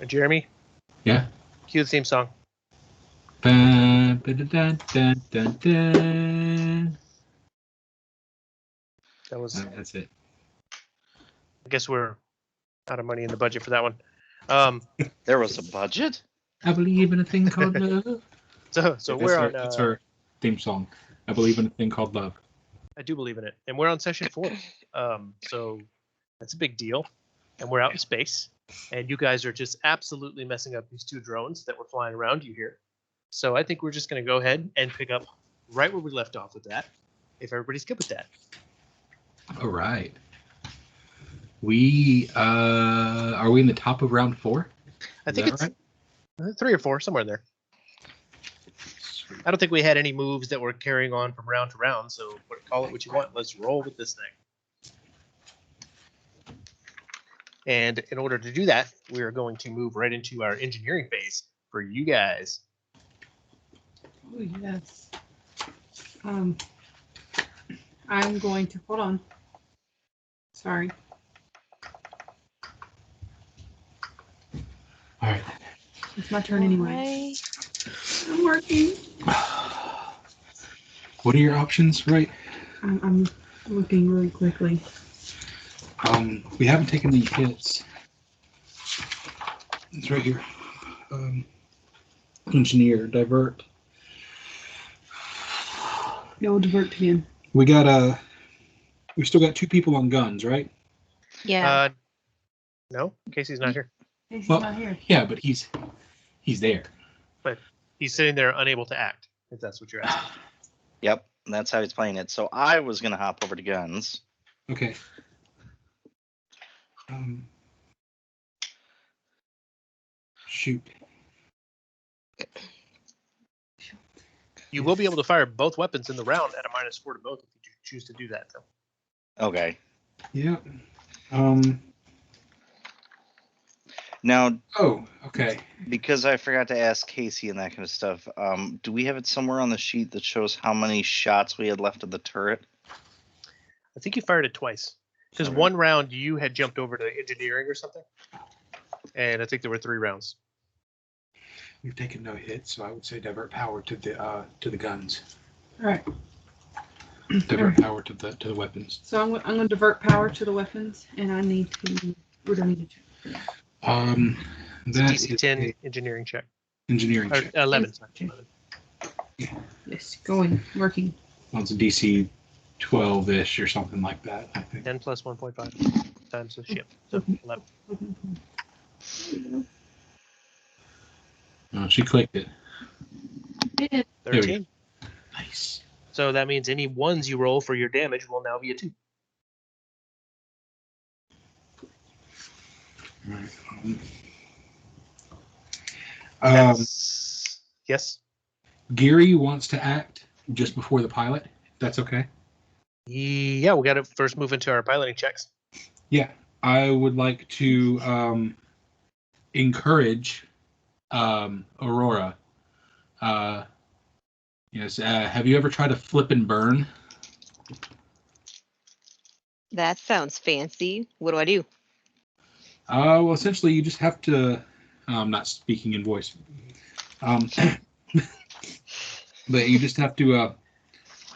Jeremy? Yeah? Cue the theme song. That was. That's it. I guess we're out of money in the budget for that one. There was a budget? I believe in a thing called love. So we're on. That's our theme song. I believe in a thing called love. I do believe in it, and we're on session 4. So that's a big deal, and we're out in space, and you guys are just absolutely messing up these 2 drones that were flying around you here. So I think we're just going to go ahead and pick up right where we left off with that, if everybody's good with that. All right. We are we in the top of round 4? I think it's right? 3 or 4, somewhere in there. I don't think we had any moves that were carrying on from round to round, so call it what you want. Let's roll with this thing. And in order to do that, we are going to move right into our engineering phase for you guys. Oh, yes. I'm going to, hold on. Sorry. All right. It's my turn anyway. I'm working. What are your options, right? I'm looking really quickly. We haven't taken any hits. It's right here. Engineer, divert. You'll divert again. We still got 2 people on guns, right? Yeah. No, Casey's not here. Casey's Well, not here. Yeah, but he's there. But he's sitting there unable to act, if that's what you're asking. Yep, that's how he's playing it. So I was going to hop over to guns. Okay. Shoot. You will be able to fire both weapons in the round at a -4 to both if you choose to do that, though. Okay. Yeah. Now, Oh, okay. because I forgot to ask Casey and that kind of stuff, do we have it somewhere on the sheet that shows how many shots we had left of the turret? I think you fired it twice. Because Okay. 1 round you had jumped over to engineering or something. And I think there were 3 rounds. We've taken no hits, so I would say divert power to the guns. All right. Divert power to the weapons. So I'm going to divert power to the weapons, and I need to. What do I need to check? It's That a is DC-10 a engineering check. engineering Or check. 11. Sorry, Okay. 11. Yes, going, working. Well, it's a DC 12-ish or something like that, I think. 10 plus 1.5 times the ship. So 11. Oh, she clicked it. Yeah. There we 13. Nice. So that means any 1s you roll for your damage will now be a 2. All right. Yes. Geary wants to act just before the pilot. That's okay. Yeah, we got to first move into our piloting checks. Yeah, I would like to encourage Aurora. Yes. Have you ever tried to flip and burn? That sounds fancy. What do I do? Well, essentially, you just have to. I'm not speaking in voice. But you just have to.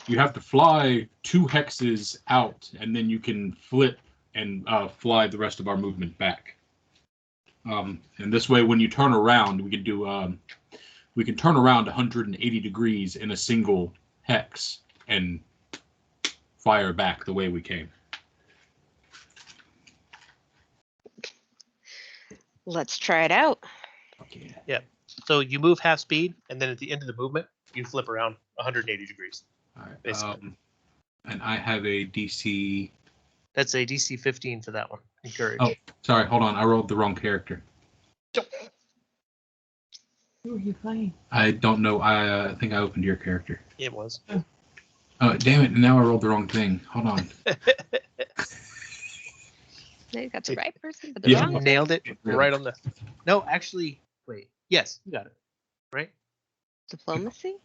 You have to fly 2 hexes out, and then you can flip and fly the rest of our movement back. And this way, when you turn around, we can do. We can turn around 180 degrees in a single hex and fire back the way we came. Let's try it out. Okay. Yeah. So you move half speed, and then at the end of the movement, you flip around 180 degrees. All right. Basically. And I have a DC. That's a DC 15 for that one. Encourage. Oh, sorry. Hold on. I rolled the wrong character. Who are you playing? I don't know. I think I opened your character. It was. Oh, damn it. Now I rolled the wrong thing. Hold on. You got the right person, but the Yeah. wrong one. Nailed it right on the. No, actually, wait. Yes, you got it. Right? Diplomacy?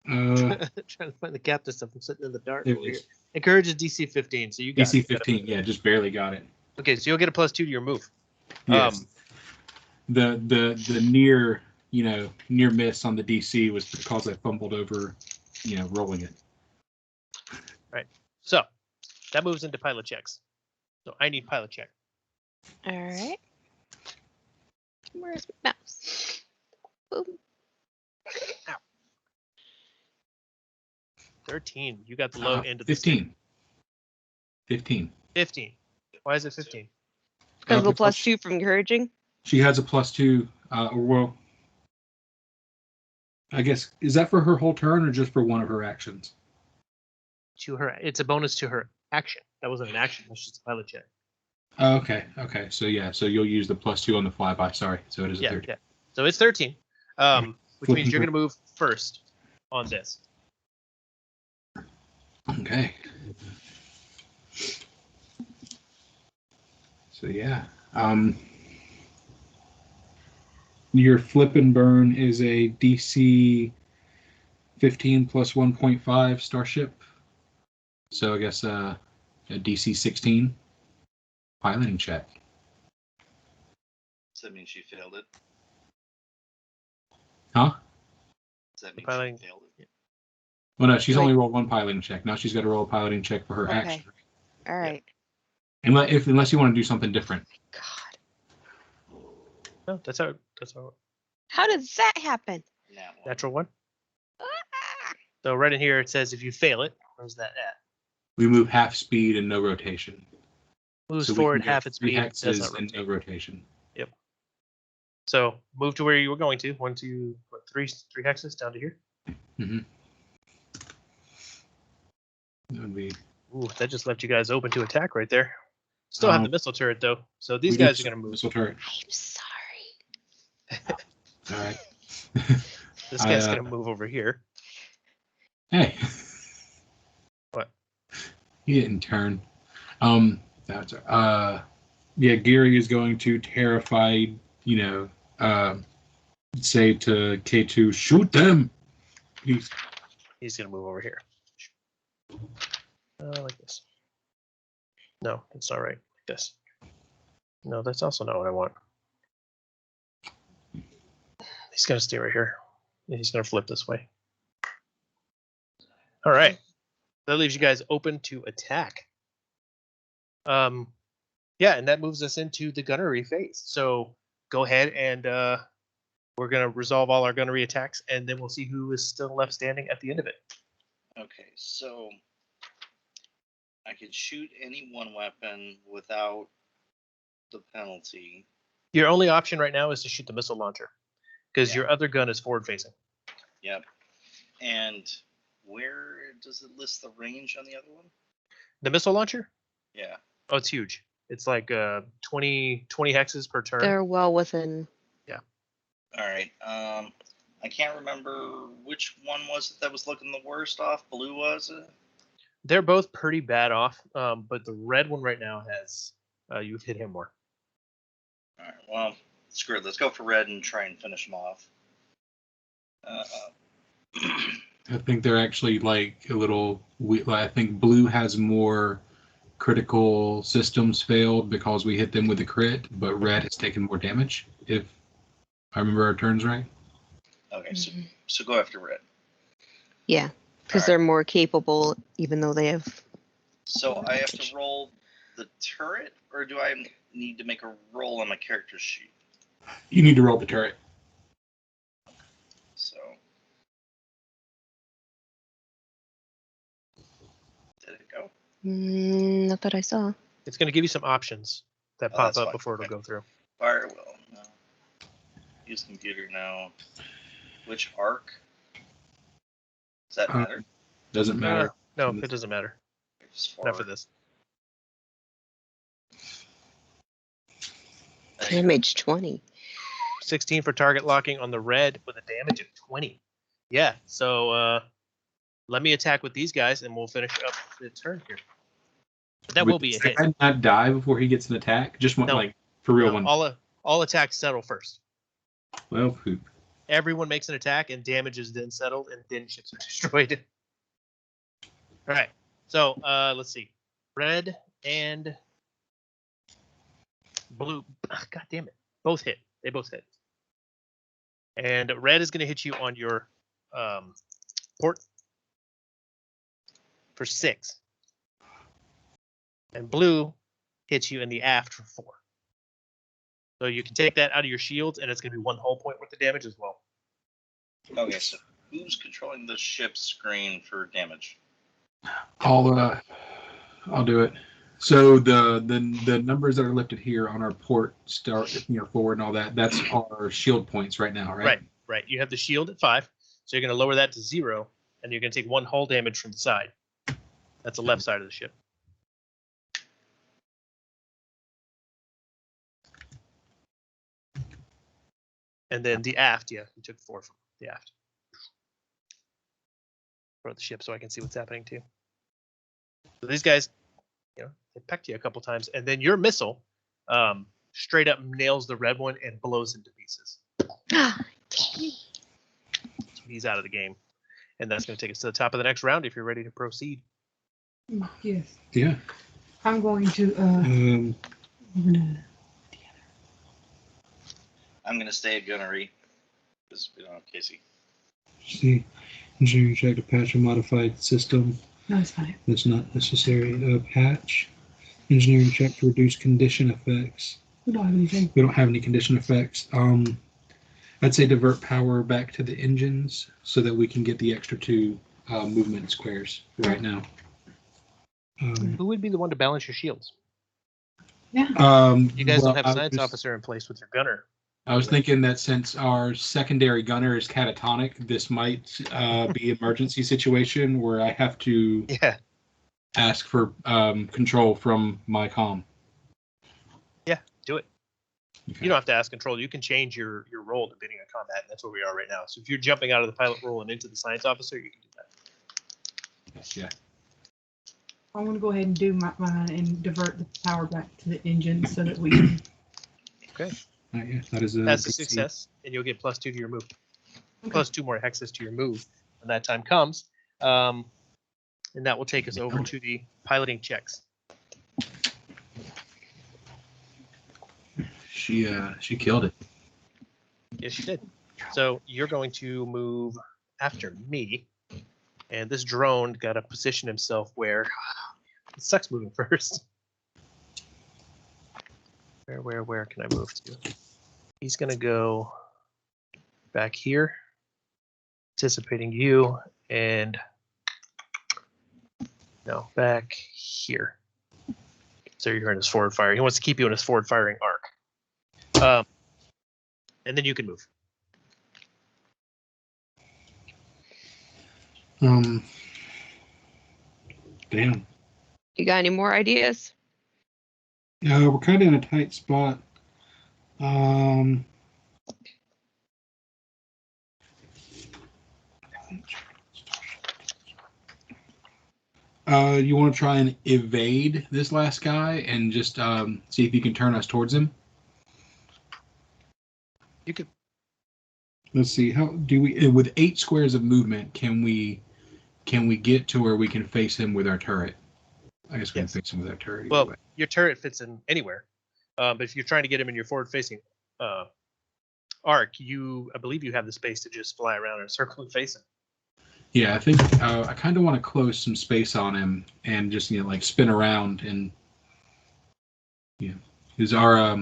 Trying to find the captain stuff. I'm sitting in the dark. There it over here. is. Encourage is DC 15, so you got DC it. 15. Yeah, just barely got it. Okay, so you'll get a +2 to your move. Yes. The near near miss on the DC was because I fumbled over rolling it. Right. So that moves into pilot checks. So I need pilot check. All right. Where's my mouse? Boom. 13. You got the low end of the 15. 15. 15. Why is it 15? Because of the +2 from encouraging. She has a +2. Well, I guess, is that for her whole turn or just for one of her actions? To her, it's a bonus to her action. That wasn't an action. That's just a pilot check. Oh, okay. Okay. So yeah. So you'll use the +2 on the flyby. Sorry. So it is a 13. Yeah. So it's 13. Which means you're going to move first on this. Okay. So yeah. Your flip and burn is a DC 15 plus 1.5 starship. So I guess a DC 16 piloting check. Does that mean she failed it? Huh? Does that mean Piloting. she failed it? Well, no, she's only rolled one piloting check. Now she's got to roll a piloting check for her Okay. action. All right. Unless you want to do something different. God. No, that's how. How does that happen? Natural one. Ah! So right in here it says if you fail it, where's that at? We move half speed and no rotation. Moves So we forward can go half its 3 speed. Does hexes not and rotate. no rotation. Yep. So move to where you were going to. 1, 2, 3 hexes down to here. Mm-hmm. That would be. Ooh, that just left you guys open to attack right there. Still have the missile turret though, so these we guys do are going to move. Missile turret. I'm sorry. All right. This guy's going to move over here. Hey. What? He didn't turn. That's yeah. Gary is going to terrified. Say to K2, shoot them. Please. He's going to move over here. Like this. No, that's not right. Like this. No, that's also not what I want. He's going to stay right here. And he's going to flip this way. All right. That leaves you guys open to attack. Yeah, and that moves us into the gunnery phase. So go ahead and we're going to resolve all our gunnery attacks, and then we'll see who is still left standing at the end of it. Okay, so I can shoot any one weapon without the penalty. Your only option right now is to shoot the missile launcher, because Yeah. your other gun is forward facing. Yep. And where does it list the range on the other one? The missile launcher? Yeah. Oh, it's huge. It's like 20 hexes per turn. They're well within. All right. I can't remember which one was it that was looking the worst off. Blue was it? They're both pretty bad off, but the red one right now has you've hit him more. All right. Well, screw it. Let's go for red and try and finish them off. I think they're actually like a little. I think blue has more critical systems failed because we hit them with a crit, but red has taken more damage. If I remember our turns right. Okay, so go after red. Yeah, because All they're more capable, even though they have. So I have to roll the turret, or do I need to make a roll on my character sheet? You need to roll the turret. So. Did it go? Not that I saw. It's going to give you some options that Oh, pop that's up fine. before it'll Okay. go through. Fire will. No. Use computer now. Which arc? Does that matter? Doesn't matter. No, it doesn't matter. Just Not for forward. this. Damage 20. 16 for target locking on the red with a damage of 20. Yeah, so let me attack with these guys, and we'll finish up the turn here. But that will be a hit. Can I not die before he gets an attack? Just one, No. like for real No, one. all attacks settle first. Well, poop. Everyone makes an attack, and damage is then settled, and then ships are destroyed. All right. So let's see. Red and blue. God damn it. Both hit. They both hit. And red is going to hit you on your port for 6. And blue hits you in the aft for 4. So you can take that out of your shields, and it's going to be 1 hull point worth of damage as well. Okay, so who's controlling the ship's screen for damage? I'll do it. So the numbers that are listed here on our port start, forward and all that, that's our shield points right now, right? Right. You have the shield at 5, so you're going to lower that to 0, and you're going to take 1 hull damage from the side. That's the left side of the ship. And then the aft, you took 4 from the aft. For the ship, so I can see what's happening too. So these guys, they pecked you a couple times, and then your missile straight up nails the red one and blows into pieces. So he's out of the game. And that's going to take us to the top of the next round if you're ready to proceed. Yes. Yeah. I'm going to. We're gonna. I'm going to stay at Gunnery because we don't have Casey. See, engineering check to patch a modified system. No, it's fine. That's not necessary. Patch. Engineering check to reduce condition effects. We don't have anything. We don't have any condition effects. I'd say divert power back to the engines so that we can get the extra 2 movement squares right now. Who would be the one to balance your shields? Yeah. You guys don't have a science officer in place with your gunner. I was thinking that since our secondary gunner is catatonic, this might be an emergency situation where I have to ask for control from my comm. Yeah, do it. Okay. You don't have to ask control. You can change your role depending on combat, and that's where we are right now. So if you're jumping out of the pilot role and into the science officer, you can do that. Yeah. I'm going to go ahead and do mine and divert the power back to the engine so that we can. Okay. Yeah, that is That's a success, and you'll get +2 to your move. Okay. +2 more hexes to your move when that time comes. And that will take us over to the piloting checks. She killed it. Yes, you did. So you're going to move after me, and this drone got to position himself where it sucks moving first. Where can I move to? He's going to go back here, anticipating you, and no, back here. So you're in his forward fire. He wants to keep you in his forward firing arc. And then you can move. Damn. You got any more ideas? We're kind of in a tight spot. You want to try and evade this last guy and just see if you can turn us towards him? You could. Let's see. How do we? With 8 squares of movement, can we get to where we can face him with our turret? I guess we can face him with our turret. either Well, way. your turret fits in anywhere. But if you're trying to get him in your forward-facing arc, I believe you have the space to just fly around in a circle and face him. Yeah, I think I kind of want to close some space on him and just like spin around and because our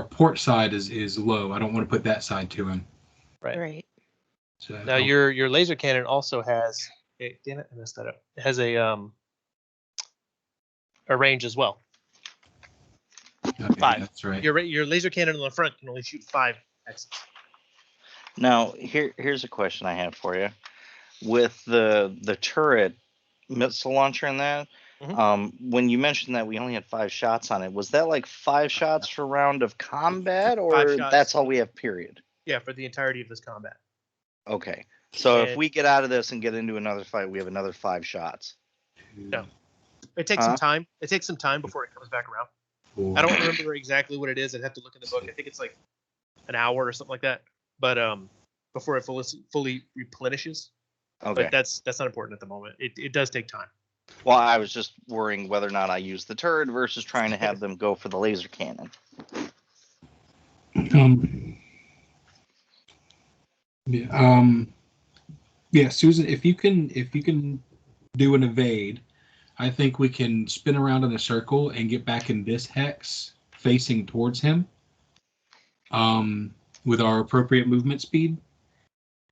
port side is low. I don't want to put that side to him. Right. So Now your laser cannon also has. Damn it, I messed that up. It has a range as well. okay, 5. That's right. Your laser cannon on the front can only shoot 5 hexes. Now, here's a question I have for you. With the turret missile launcher and that, when you mentioned that we only had 5 shots on it, was that like 5 shots per round of combat, or 5 shots. that's all we have, period? Yeah, for the entirety of this combat. Okay. So if And- we get out of this and get into another fight, we have another 5 shots. No. It takes some time. It takes some time before it comes back around. I don't remember exactly what it is. I'd have to look in the book. I think it's like an hour or something like that. But before it fully replenishes. Okay. But that's not important at the moment. It does take time. Well, I was just worrying whether or not I use the turret versus trying to have them go for the laser cannon. Yeah, Susan, if you can do an evade, I think we can spin around in a circle and get back in this hex facing towards him. With our appropriate movement speed.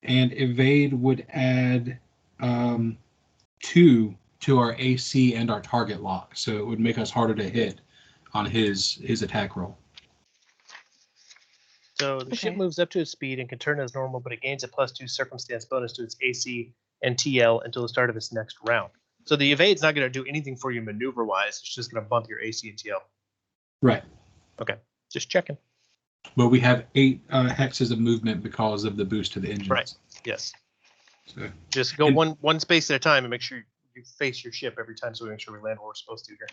And evade would add 2 to our AC and our target lock, so it would make us harder to hit on his attack roll. So the ship Okay. moves up to its speed and can turn as normal, but it gains a +2 circumstance bonus to its AC and TL until the start of its next round. So the evade's not going to do anything for you maneuver-wise. It's just going to bump your AC and TL. Right. Okay, just checking. But we have 8 hexes of movement because of the boost to the engines. Right. Yes. So, Just go and- one space at a time and make sure you face your ship every time, so we make sure we land where we're supposed to here.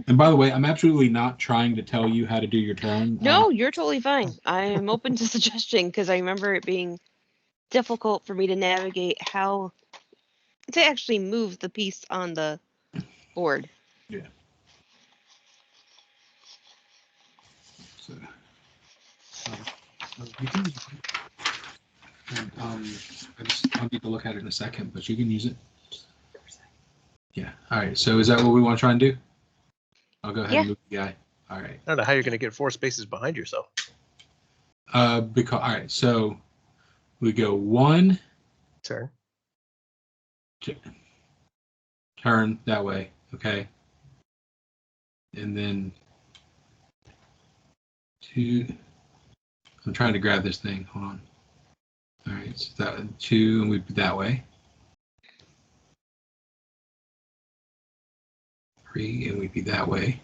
And by the way, I'm absolutely not trying to tell you how to do your turn. No, you're totally fine. I am open to suggesting because I remember it being difficult for me to navigate how to actually move the piece on the board. Yeah. So, you can use it. I'll need to look at it in a second, but you can use it. Yeah. All right. So is that what we want to try and do? I'll go ahead and move the guy. All right. I don't know how you're going to get 4 spaces behind yourself. Because all right. So we go 1 Turn. turn that way. Okay. And then 2. I'm trying to grab this thing. Hold on. All right. So that 2, and we put that way. 3, and we'd be that way.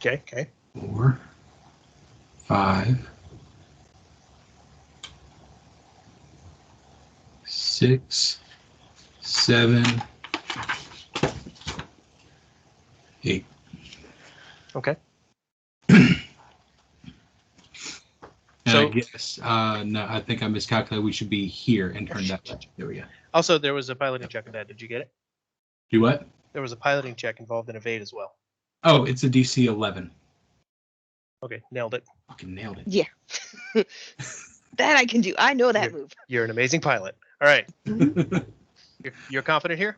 Okay. 4, 5, 6, 7, 8. Okay. And So- I guess no, I think I miscalculated. We should be here and turn that way. There we go. Also, there was a piloting check in that. Did you get it? Do what? There was a piloting check involved in evade as well. Oh, it's a DC 11. Okay, nailed it. Fucking nailed it. Yeah. That I can do. I know that move. You're an amazing pilot. All right. You're confident here?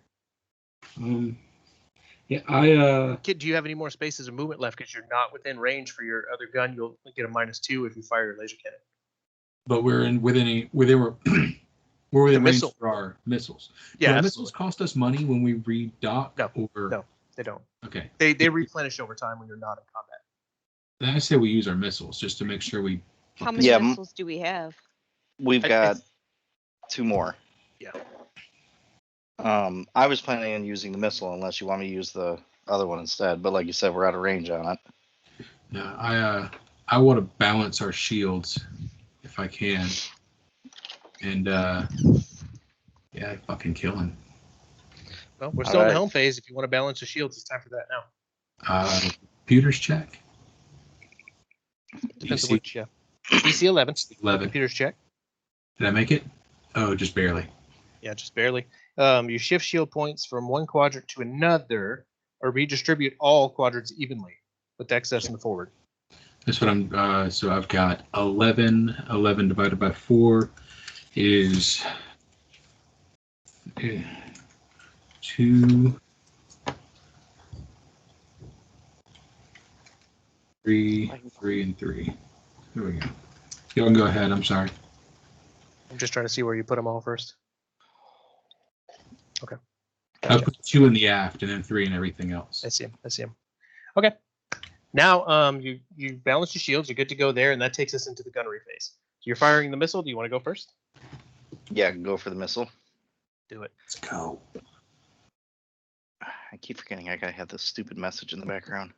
Yeah, I Kid, do you have any more spaces of movement left? Because you're not within range for your other gun. You'll get a -2 if you fire your laser cannon. but we're within we're within range missile. for our missiles. Yeah, Do our absolutely. missiles cost us money when we redock? No, Or no. They don't. okay. They replenish over time when you're not in combat. Then I say we use our missiles just to make sure we. How many Yeah, missiles do we have? We've got 2 more. Yeah. I was planning on using the missile unless you want me to use the other one instead. But like you said, we're out of range on it. No, I want to balance our shields if I can, and yeah, fucking kill him. Well, we're still in the Alright. helm phase. If you want to balance the shields, it's time for that now. Computers check. Depends on DC which, yeah. DC 11. 11. Computers check. Did I make it? Oh, just barely. Yeah, just barely. You shift shield points from one quadrant to another, or redistribute all quadrants evenly, with the excess in the forward. That's what I'm. So I've got 11. 11 divided by 4 is 2, 3, 3, and 3. There we go. Y'all can go ahead. I'm sorry. I'm just trying to see where you put them all first. Okay. I Gotcha. put 2 in the aft and then 3 in everything else. I see him. Okay. Now, you balance your shields. You're good to go there, and that takes us into the gunnery phase. So you're firing the missile. Do you want to go first? Yeah, go for the missile. Do it. Let's go. I keep forgetting I gotta have this stupid message in the background.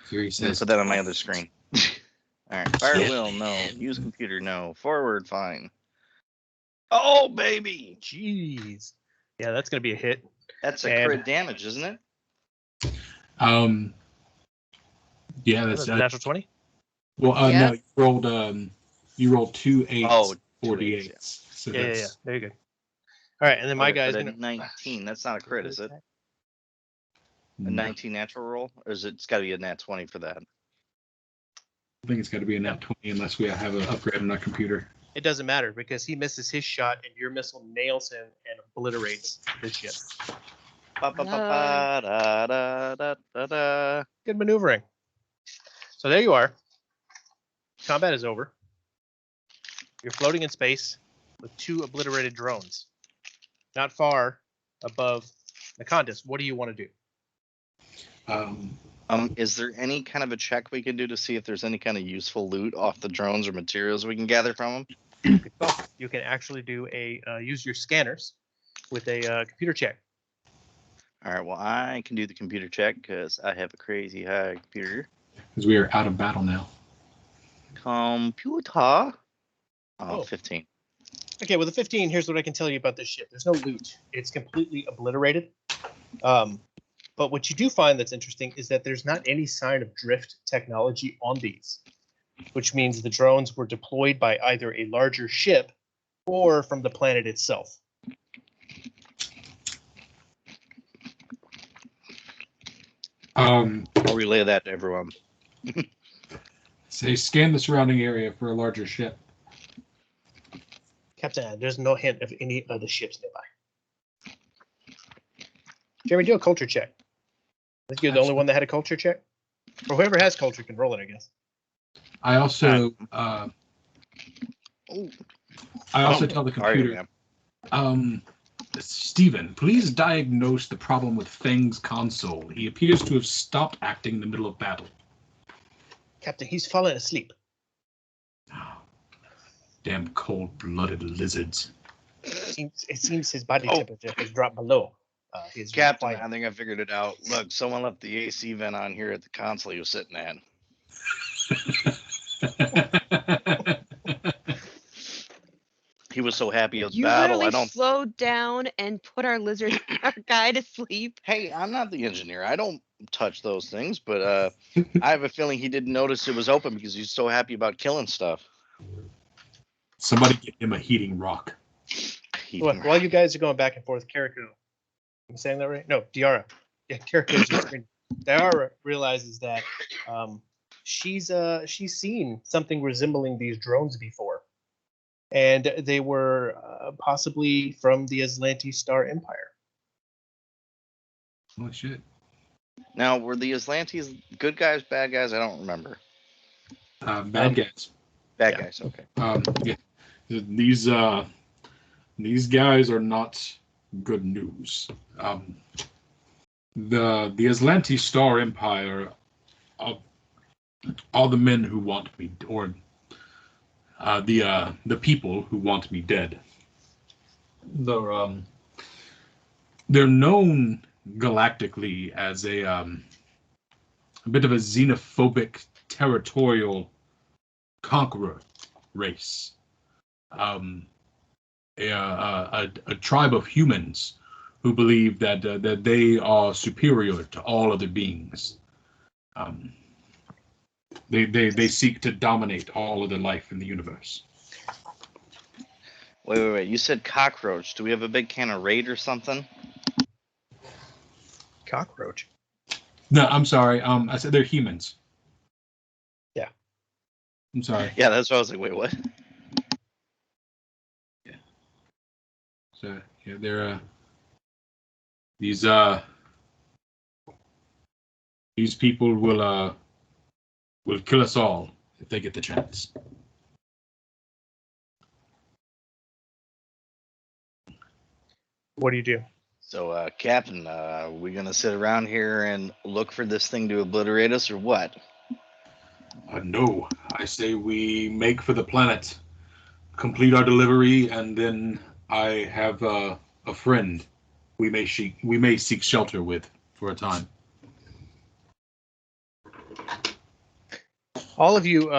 Here he So says. put that on my other screen. All right, fire Yeah. wheel, no. Use computer, no. Forward, fine. Oh baby, Jeez. Yeah, that's going to be a hit. that's a And- crit damage, isn't it? Yeah, That's that's a natural 20. well. Yeah. No, you rolled 2 8s, Oh, 4 2 8s, d8s. So Yeah. that's There you go. All right, and then my Okay, guy's but a gonna 19. That's not a crit, is it? A I 19 natural roll, or is it's got to be a nat 20 for that? think it's got to be a nat 20 unless we have an upgrade on our computer. It doesn't matter because he misses his shot and your missile nails him and obliterates the ship. Ba-ba-ba-ba-da-da-da-da-da. Good maneuvering. So there you are. Combat is over. You're floating in space with 2 obliterated drones. Not far above Nakandis. What do you want to do? Is there any kind of a check we can do to see if there's any kind of useful loot off the drones or materials we can gather from them? Good call. You can actually do use your scanners with a computer check. All right, well, I can do the computer check because I have a crazy high computer. Because we are out of battle now. Computer. Oh. 15. Okay, with a 15, here's what I can tell you about this ship. There's no loot. It's completely obliterated. But what you do find that's interesting is that there's not any sign of drift technology on these, which means the drones were deployed by either a larger ship or from the planet itself. I'll relay that to everyone. Say, scan the surrounding area for a larger ship. Captain, there's no hint of any other ships nearby. Jeremy, do a culture check. I think you're the only one that had a culture check. Or whoever has culture can roll it, I guess. I also tell the Sorry, computer, Stephen, please diagnose the problem with Feng's console. He appears to have stopped acting in the middle of battle. Captain, he's fallen asleep. Damn cold-blooded lizards. It seems his body temperature has dropped below his Captain, requirement. I think I figured it out. Look, someone left the AC vent on here at the console he was sitting at. He was so happy it was You battle. literally I don't. slowed down and put our our guy to sleep. Hey, I'm not the engineer. I don't touch those things, but I have a feeling he didn't notice it was open because he's so happy about killing stuff. Somebody get him a heating rock. While you guys are going back and forth, Kariko, I'm saying that right? No, Diara. Yeah, Kariko's your screen. Diara realizes that she's seen something resembling these drones before, and they were possibly from the Aslanti Star Empire. Oh shit! Now, were the Aslantes good guys, bad guys? I don't remember. Bad guys. Bad guys, okay. Yeah. These guys are not good news. The Aslanti Star Empire are the men who want me, or the people who want me dead. They're known galactically as a bit of a xenophobic, territorial conqueror race. A tribe of humans who believe that that they are superior to all other beings. They seek to dominate all other life in the universe. Wait. You said cockroach. Do we have a big can of Raid or something? Cockroach. No, I'm sorry. I said they're humans. Yeah. I'm sorry. Yeah, that's what I was like. Wait, what? Yeah. So yeah, they're these people will kill us all if they get the chance. What do you do? So, Captain, are we gonna sit around here and look for this thing to obliterate us, or what? No, I say we make for the planet, complete our delivery, and then I have a friend we may seek shelter with for a time. All of you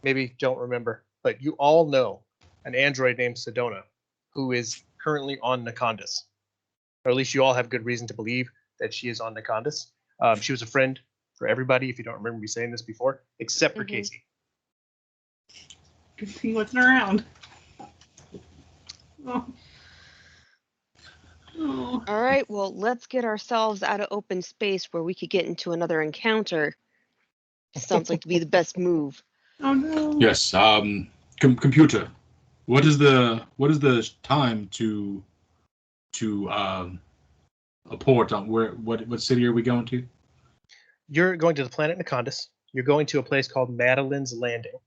maybe don't remember, but you all know an android named Sedona who is currently on Nakandis. Or at least you all have good reason to believe that she is on Nakandis. She was a friend for everybody, if you don't remember me saying this before, except for Casey. Good thing he wasn't around. Oh, All right, well, let's get ourselves out of open space where we could get into another encounter. Sounds like to be the best move. oh no. Yes. Computer. What is the time to a port on what city are we going to? You're going to the planet Nacondas. You're going to a place called Madeline's Landing,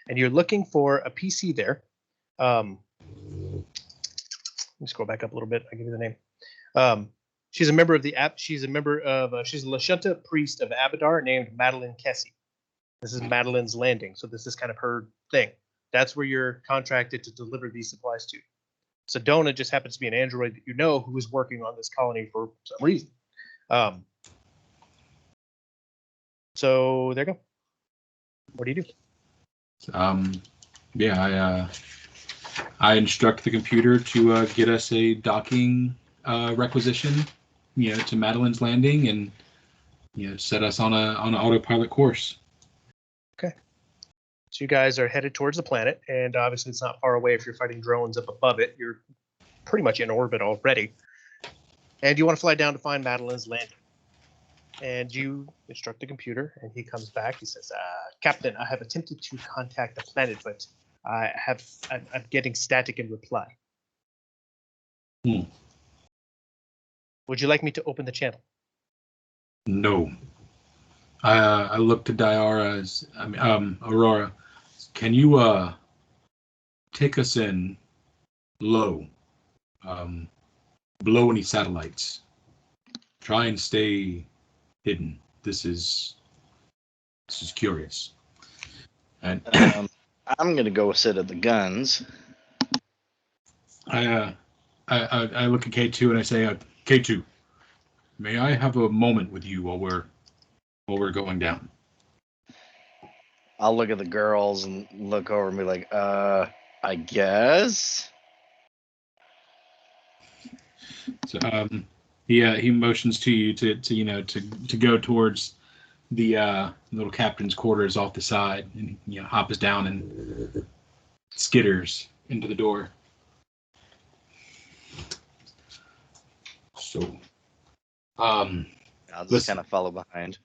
and you're looking for a PC there. Let me scroll back up a little bit. I'll give you the name. She's a member of the app. She's a Lashunta priest of Abadar named Madeline Kessie. This is Madeline's Landing, so this is kind of her thing. That's where you're contracted to deliver these supplies to. Sedona just happens to be an android that you know who is working on this colony for some reason. So there you go. What do you do? Yeah, I instruct the computer to get us a docking requisition, to Madeline's Landing, and set us on an autopilot course. Okay. So you guys are headed towards the planet, and obviously it's not far away if you're fighting drones up above it. You're pretty much in orbit already. And you want to fly down to find Madeline's Landing. And you instruct the computer, and he comes back. He says, Captain, I have attempted to contact the planet, but I'm getting static in reply. Would you like me to open the channel? No. I look to Aurora. Can you take us in low, below any satellites? Try and stay hidden. This is curious. And I'm gonna go sit at the guns. I look at K2 and I say, K2, may I have a moment with you while we're going down? I'll look at the girls and look over and be like, I guess. So he motions to you to go towards the little captain's quarters off the side, and hops down and skitters into the door. So I'll just kind of follow behind.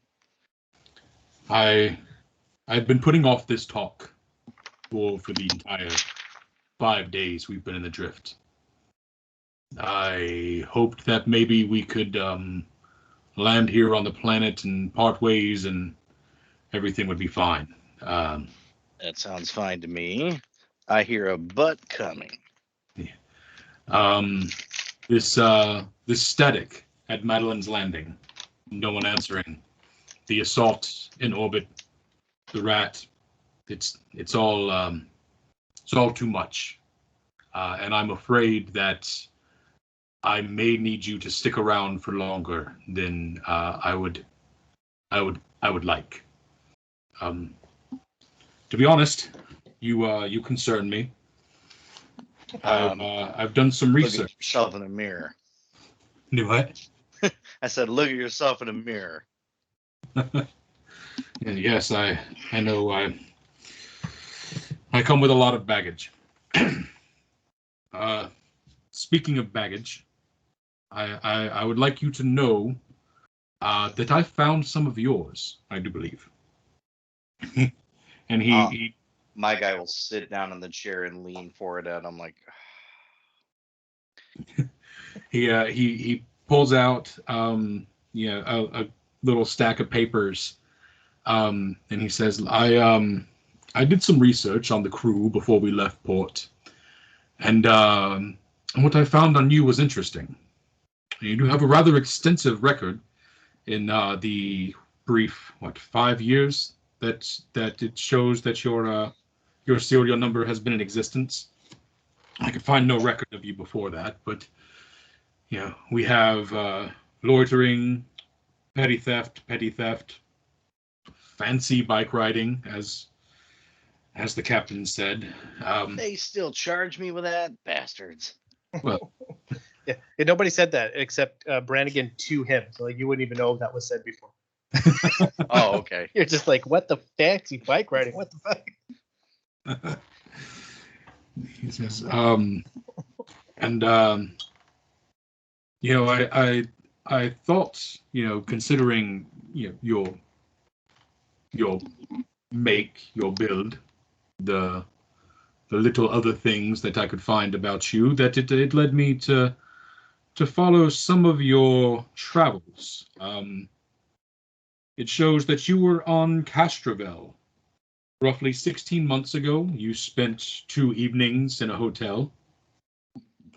I've been putting off this talk for the entire 5 days we've been in the drift. I hoped that maybe we could land here on the planet and part ways and everything would be fine. That sounds fine to me. I hear a butt coming. This static at Madeline's Landing, no one answering. The assault in orbit, the rat, it's all too much. And I'm afraid that I may need you to stick around for longer than I would like. To be honest, you concern me. I've done some research. Look at yourself in the mirror. Do what? I said, look at yourself in the mirror. Yes, I know. I come with a lot of baggage. Speaking of baggage, I would like you to know that I found some of yours, I do believe. And he my guy will sit down in the chair and lean forward at him like he pulls out a little stack of papers, and he says, I did some research on the crew before we left port, and what I found on you was interesting. You do have a rather extensive record in the brief 5 years that it shows that your serial number has been in existence. I could find no record of you before that, but we have loitering, petty theft, fancy bike riding, as the captain said. they still charge me with that, bastards. Well, Yeah, nobody said that except Brannigan to him, so you wouldn't even know if that was said before. Oh, okay. You're just like, what the fancy bike riding? What the fuck? he says, And I thought, considering your make, your build, the little other things that I could find about you, that it led me to follow some of your travels. It shows that you were on Castrovel. Roughly 16 months ago, you spent 2 evenings in a hotel.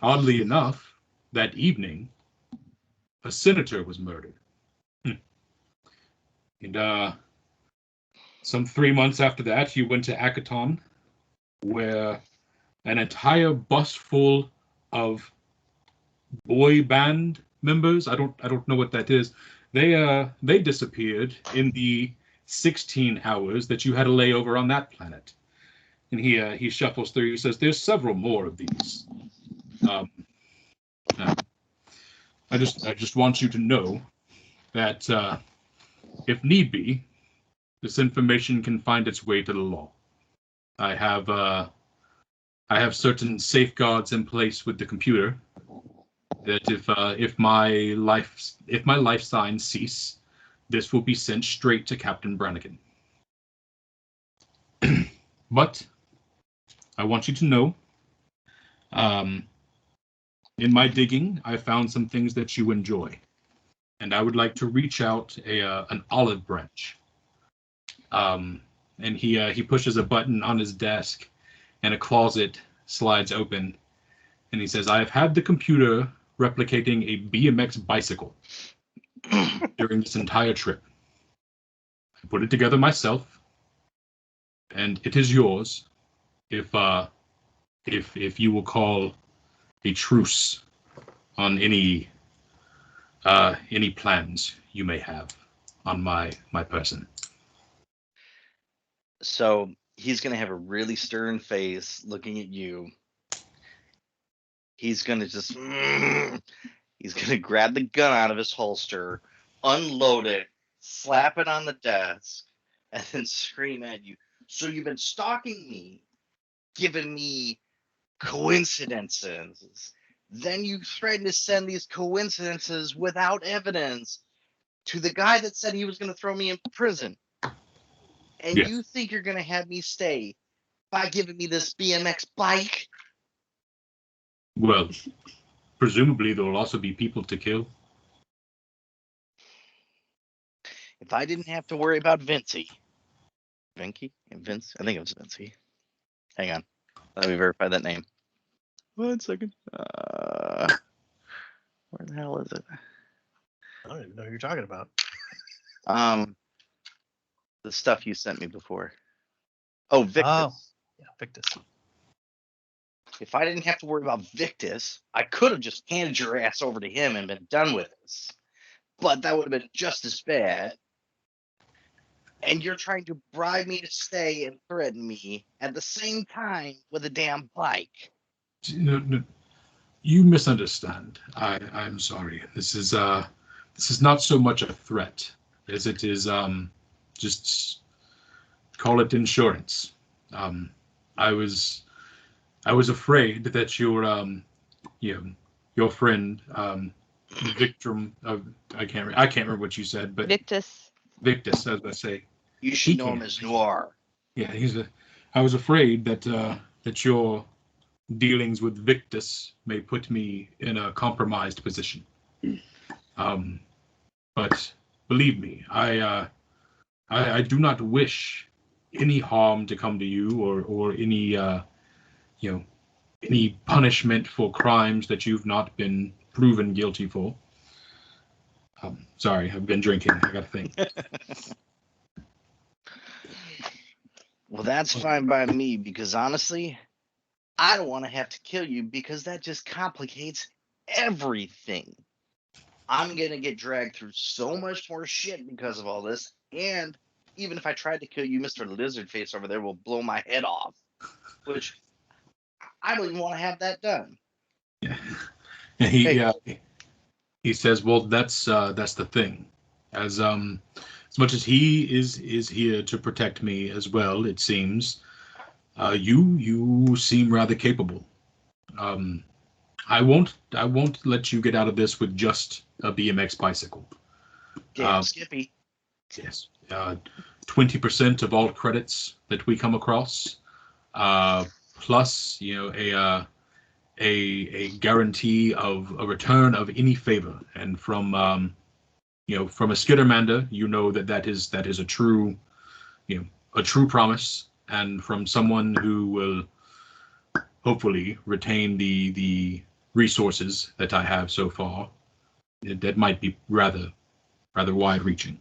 Oddly enough, that evening, a senator was murdered. And some 3 months after that, you went to Akaton, where an entire bus full of boy band members, I don't know what that is, they disappeared in the 16 hours that you had a layover on that planet. And he shuffles through. He says, "There's several more of these. I just want you to know that if need be, this information can find its way to the law. I have certain safeguards in place with the computer that if my life signs cease, this will be sent straight to Captain Brannigan. But I want you to know, in my digging, I found some things that you enjoy, and I would like to reach out an olive branch." And he pushes a button on his desk, and a closet slides open, and he says, "I have had the computer replicating a BMX bicycle during this entire trip. I put it together myself, and it is yours if you will call a truce on any plans you may have on my person." So he's going to have a really stern face looking at you. He's going to he's going to grab the gun out of his holster, unload it, slap it on the desk, and then scream at you. "So you've been stalking me, giving me coincidences. Then you threaten to send these coincidences without evidence to the guy that said he was going to throw me in prison. And Yes. You think you're going to have me stay by giving me this BMX bike?" Well, presumably there will also be people to kill. If I didn't have to worry about Vince, I think it was Vince. Hang on. Let me verify that name. 1 second. Where the hell is it? I don't even know who you're talking about. The stuff you sent me before. Oh, Victus. Oh, yeah, Victus. If I didn't have to worry about Victus, I could have just handed your ass over to him and been done with this. But that would have been just as bad. And you're trying to bribe me to stay and threaten me at the same time with a damn bike. No, you misunderstand. I'm sorry. This is not so much a threat as it is just call it insurance. I was afraid that your friend Victrum, I can't remember what you said, but Victus, as I say. You should know him as Noir. Yeah, I was afraid that your dealings with Victus may put me in a compromised position. But believe me, I do not wish any harm to come to you or any any punishment for crimes that you've not been proven guilty for. Sorry, I've been drinking. I gotta think. Well, that's fine by me, because honestly, I don't want to have to kill you, because that just complicates everything. I'm going to get dragged through so much more shit because of all this, and even if I tried to kill you, Mr. Lizardface over there will blow my head off, which I don't even want to have that done. Yeah. And he says, "Well, that's the thing. As much as he is here to protect me as well, it seems, you seem rather capable. I won't let you get out of this with just a BMX bicycle. Damn, Skippy. Yes. 20% of all credits that we come across, plus a guarantee of a return of any favor, and from from a Skittermander, that is a true promise, and from someone who will hopefully retain the resources that I have so far, that might be rather wide-reaching.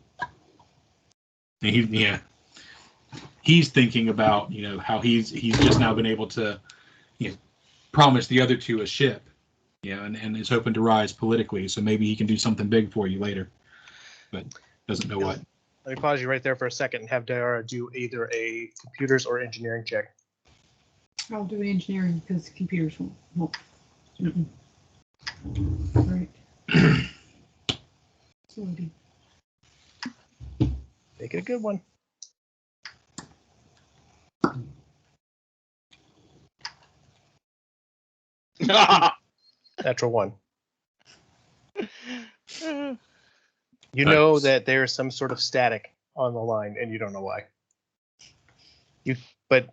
And he's thinking about how he's just now been able to promise the other two a ship, and is hoping to rise politically, so maybe he can do something big for you later, but doesn't know what. Let me pause you right there for a second and have Diara do either a computers or engineering check. I'll do engineering because computers won't. Mm-mm. Right. So it'll be Make it a good one. Natural 1. You know that there's some sort of static on the line, and you don't know why. But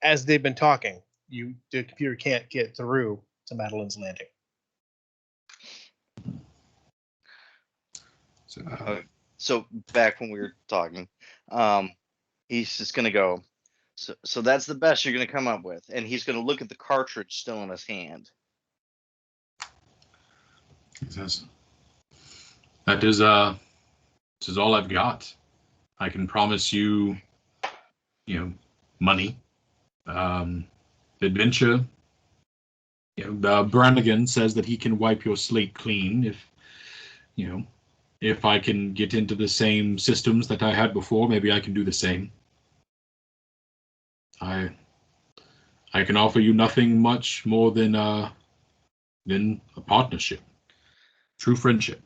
as they've been talking, the computer can't get through to Madeline's Landing. So back when we were talking, he's just gonna go. So that's the best you're gonna come up with, and he's gonna look at the cartridge still in his hand. He says, This is all I've got. I can promise you, money, adventure. Brannigan says that he can wipe your slate clean if I can get into the same systems that I had before. Maybe I can do the same. I can offer you nothing much more than a partnership, true friendship.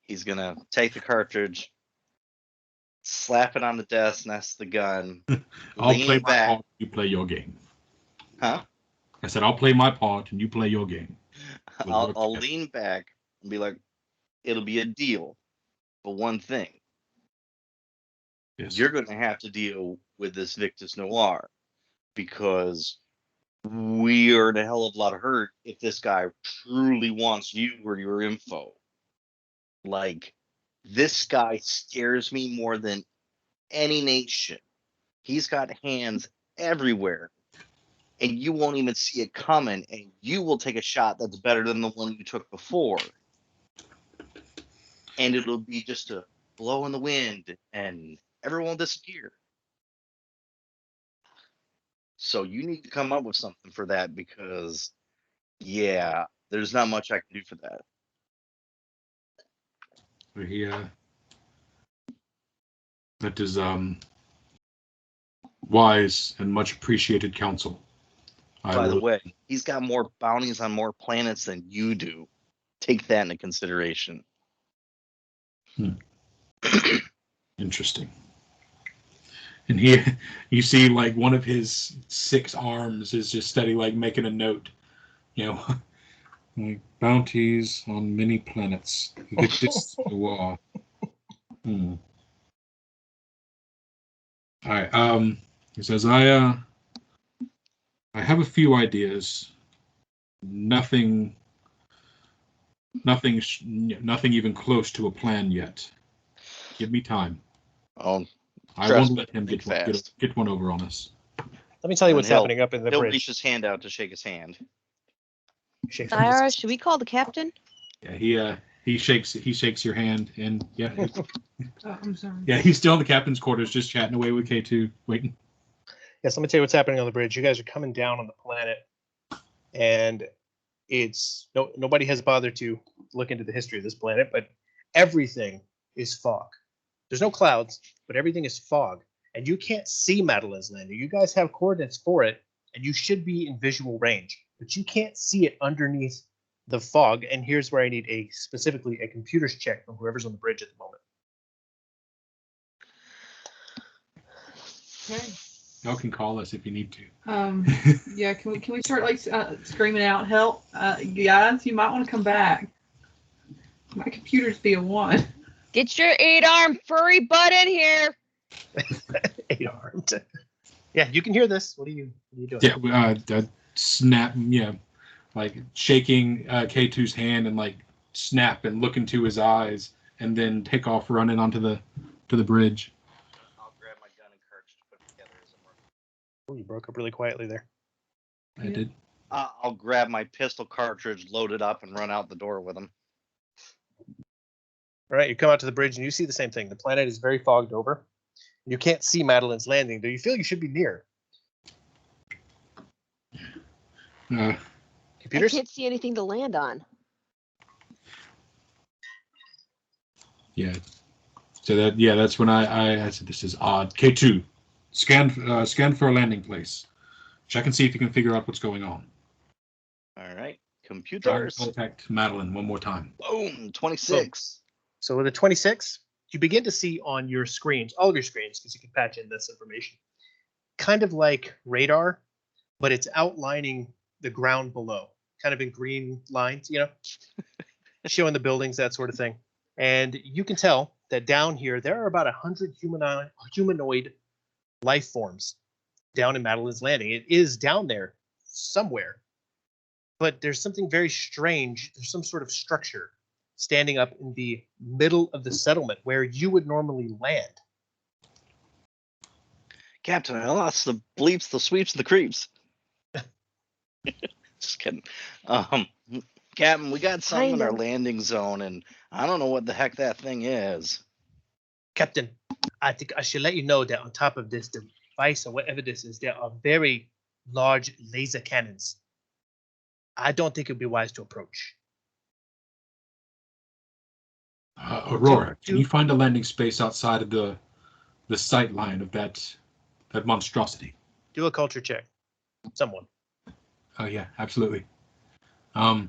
He's gonna take the cartridge, slap it on the desk next to the gun. I'll play my part, you play your game. Huh? I said I'll play my part and you play your game. I'll lean back and be like, it'll be a deal. But one thing. Yes. You're gonna have to deal with this Victus Noir, because we are in a hell of a lot of hurt if this guy truly wants you or your info. Like, this guy scares me more than any nation. He's got hands everywhere, and you won't even see it coming, and you will take a shot that's better than the one you took before. And it'll be just a blow in the wind, and everyone will disappear. So you need to come up with something for that, because, yeah, there's not much I can do for that. That is wise and much appreciated counsel. By the way, he's got more bounties on more planets than you do. Take that into consideration. Interesting. And here you see like one of his 6 arms is just steady, like making a note, like bounties on many planets. Victus Noir. All right. He says, I have a few ideas. Nothing even close to a plan yet. Give me time. Oh, I won't let him get one over on us. Let me tell you what's happening up in the bridge. bridge. He'll reach his hand out to shake his hand. Diara, should we call the captain? Yeah, he shakes your hand, and yeah. I'm sorry. Yeah, he's still in the captain's quarters, just chatting away with K2, waiting. Yes, let me tell you what's happening on the bridge. You guys are coming down on the planet, and nobody has bothered to look into the history of this planet, but everything is fog. There's no clouds, but everything is fog, and you can't see Madeline's Landing. You guys have coordinates for it, and you should be in visual range, but you can't see it underneath the fog. And here's where I need specifically a computer's check from whoever's on the bridge at the moment. Okay. Y'all can call us if you need to. Yeah, can we start like screaming out help, guys? You might want to come back. My computer's being one. Get your 8-armed furry butt in here. 8-armed. Yeah, you can hear this. What are you doing? Yeah, snap. Yeah, like shaking K2's hand and like snap and look into his eyes, and then take off running onto the bridge. I'll grab my gun and cartridge to put it together as I'm running. Oh, you broke up really quietly there. I did. I'll grab my pistol cartridge, load it up, and run out the door with him. All right, you come out to the bridge and you see the same thing. The planet is very fogged over. You can't see Madeline's Landing, though you feel you should be near. Computers? I can't see anything to land on. Yeah. So that's when I said this is odd. K2, scan for a landing place. Check and see if you can figure out what's going on. All right, Try and computers. contact Madeline one more time. Boom, 26. So with a 26, you begin to see on your screens, all of your screens, because you can patch in this information, kind of like radar, but it's outlining the ground below, kind of in green lines, showing the buildings, that sort of thing. And you can tell that down here, there are about 100 humanoid life forms down in Madeline's Landing. It is down there somewhere, but there's something very strange. There's some sort of structure standing up in the middle of the settlement where you would normally land. Captain, I lost the bleeps, the sweeps, the creeps. Just kidding. Captain, we got something in our landing zone, and I don't know what the heck that thing is. Captain, I think I should let you know that on top of this device or whatever this is, there are very large laser cannons. I don't think it'd be wise to approach. Aurora, can you find a landing space outside of the sight line of that monstrosity? Do a culture check. Someone. Oh yeah, absolutely. 24.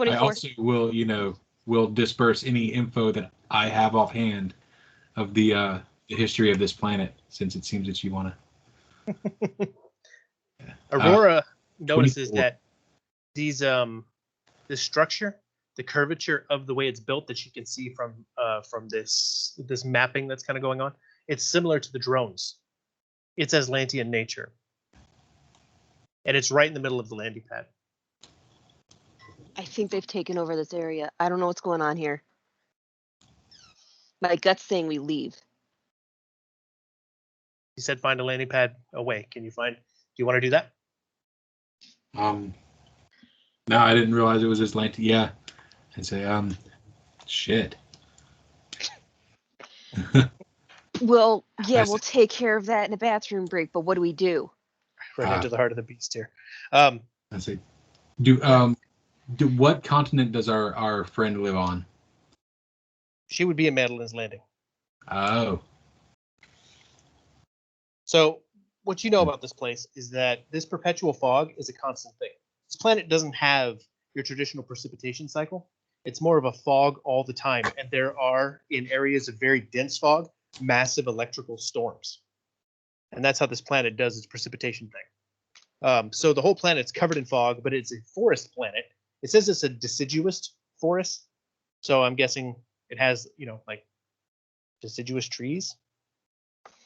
I also will disperse any info that I have offhand of the history of this planet, since it seems that you want to. Aurora notices 24. that this structure, the curvature of the way it's built, that you can see from this mapping that's kind of going on, it's similar to the drones. It's Aslantean nature, and it's right in the middle of the landing pad. I think they've taken over this area. I don't know what's going on here. My gut's saying we leave. You said find a landing pad away. Do you want to do that? No, I didn't realize it was Atlanta. Yeah. And say, shit. Well, yeah, we'll take care of that in a bathroom break, but what do we do? Right into the heart of the beast here. I say, what continent does our friend live on? She would be in Madeline's Landing. Oh. So what you know about this place is that this perpetual fog is a constant thing. This planet doesn't have your traditional precipitation cycle. It's more of a fog all the time. And there are, in areas of very dense fog, massive electrical storms. And that's how this planet does its precipitation thing. So the whole planet's covered in fog, but it's a forest planet. It says it's a deciduous forest. So I'm guessing it has, like deciduous trees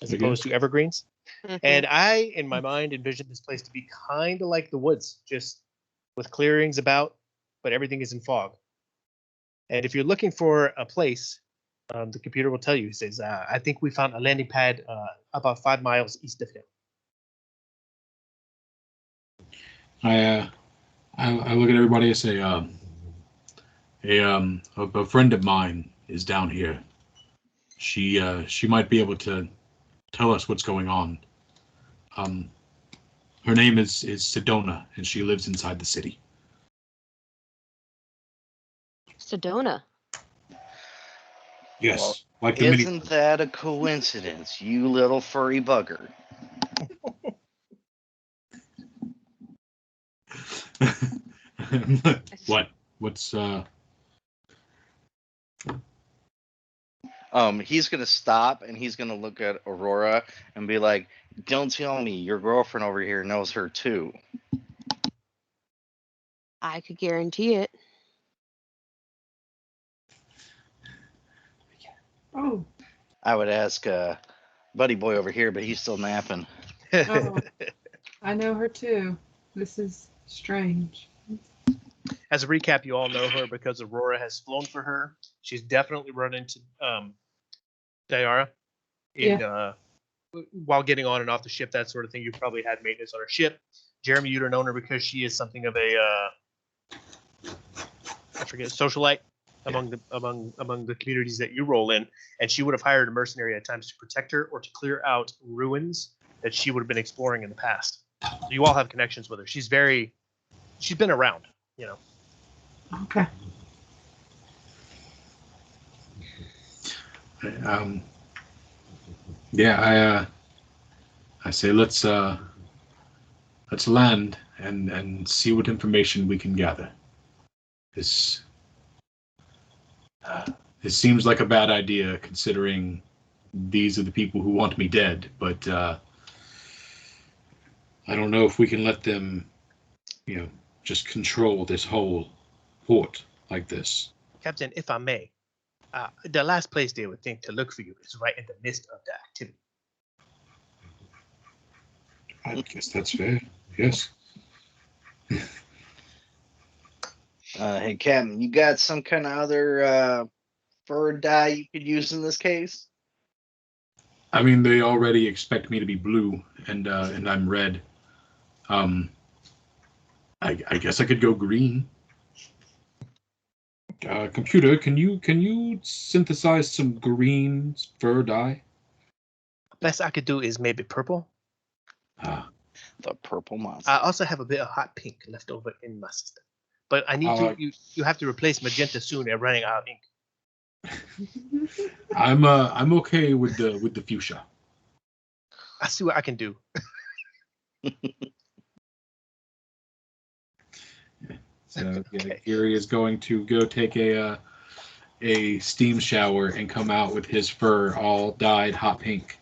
as opposed to evergreens. Mhm. And I, in my mind, envisioned this place to be kind of like the woods, just with clearings about, but everything is in fog. And if you're looking for a place, the computer will tell you. It says, I think we found a landing pad about 5 miles east of here. I look at everybody and say, a friend of mine is down here. She might be able to tell us what's going on. Her name is Sedona, and she lives inside the city. Sedona. Yes, Well, like the mini. Isn't that a coincidence, you little furry bugger? What? What's He's gonna stop and he's gonna look at Aurora and be like, "Don't tell me your girlfriend over here knows her too." I could guarantee it. Oh, I would ask Buddy Boy over here, but he's still napping. oh, I know her too. This is strange. As a recap, you all know her because Aurora has flown for her. She's definitely run into Diara while getting on and off the ship, that sort of thing. You've probably had maintenance on her ship. Jeremy, you'd have known her because she is something of a socialite among the communities that you roll in, and she would have hired a mercenary at times to protect her or to clear out ruins that she would have been exploring in the past. So you all have connections with her. She's been around, you know. Okay. I say let's land and see what information we can gather. This seems like a bad idea considering these are the people who want me dead, but I don't know if we can let them, just control this whole port like this. Captain, if I may, the last place they would think to look for you is right in the midst of the activity. I guess that's fair. Yes. Hey, Captain, you got some kind of other fur dye you could use in this case? I mean, they already expect me to be blue, and I'm red. I guess I could go green. Computer, can you synthesize some green fur dye? Best I could do is maybe purple. The purple monster. I also have a bit of hot pink left over in my system, but I need you have to replace magenta soon. They're running out of ink. I'm okay with the fuchsia. I see what I can do. So Okay. Gary is going to go take a steam shower and come out with his fur all dyed hot pink.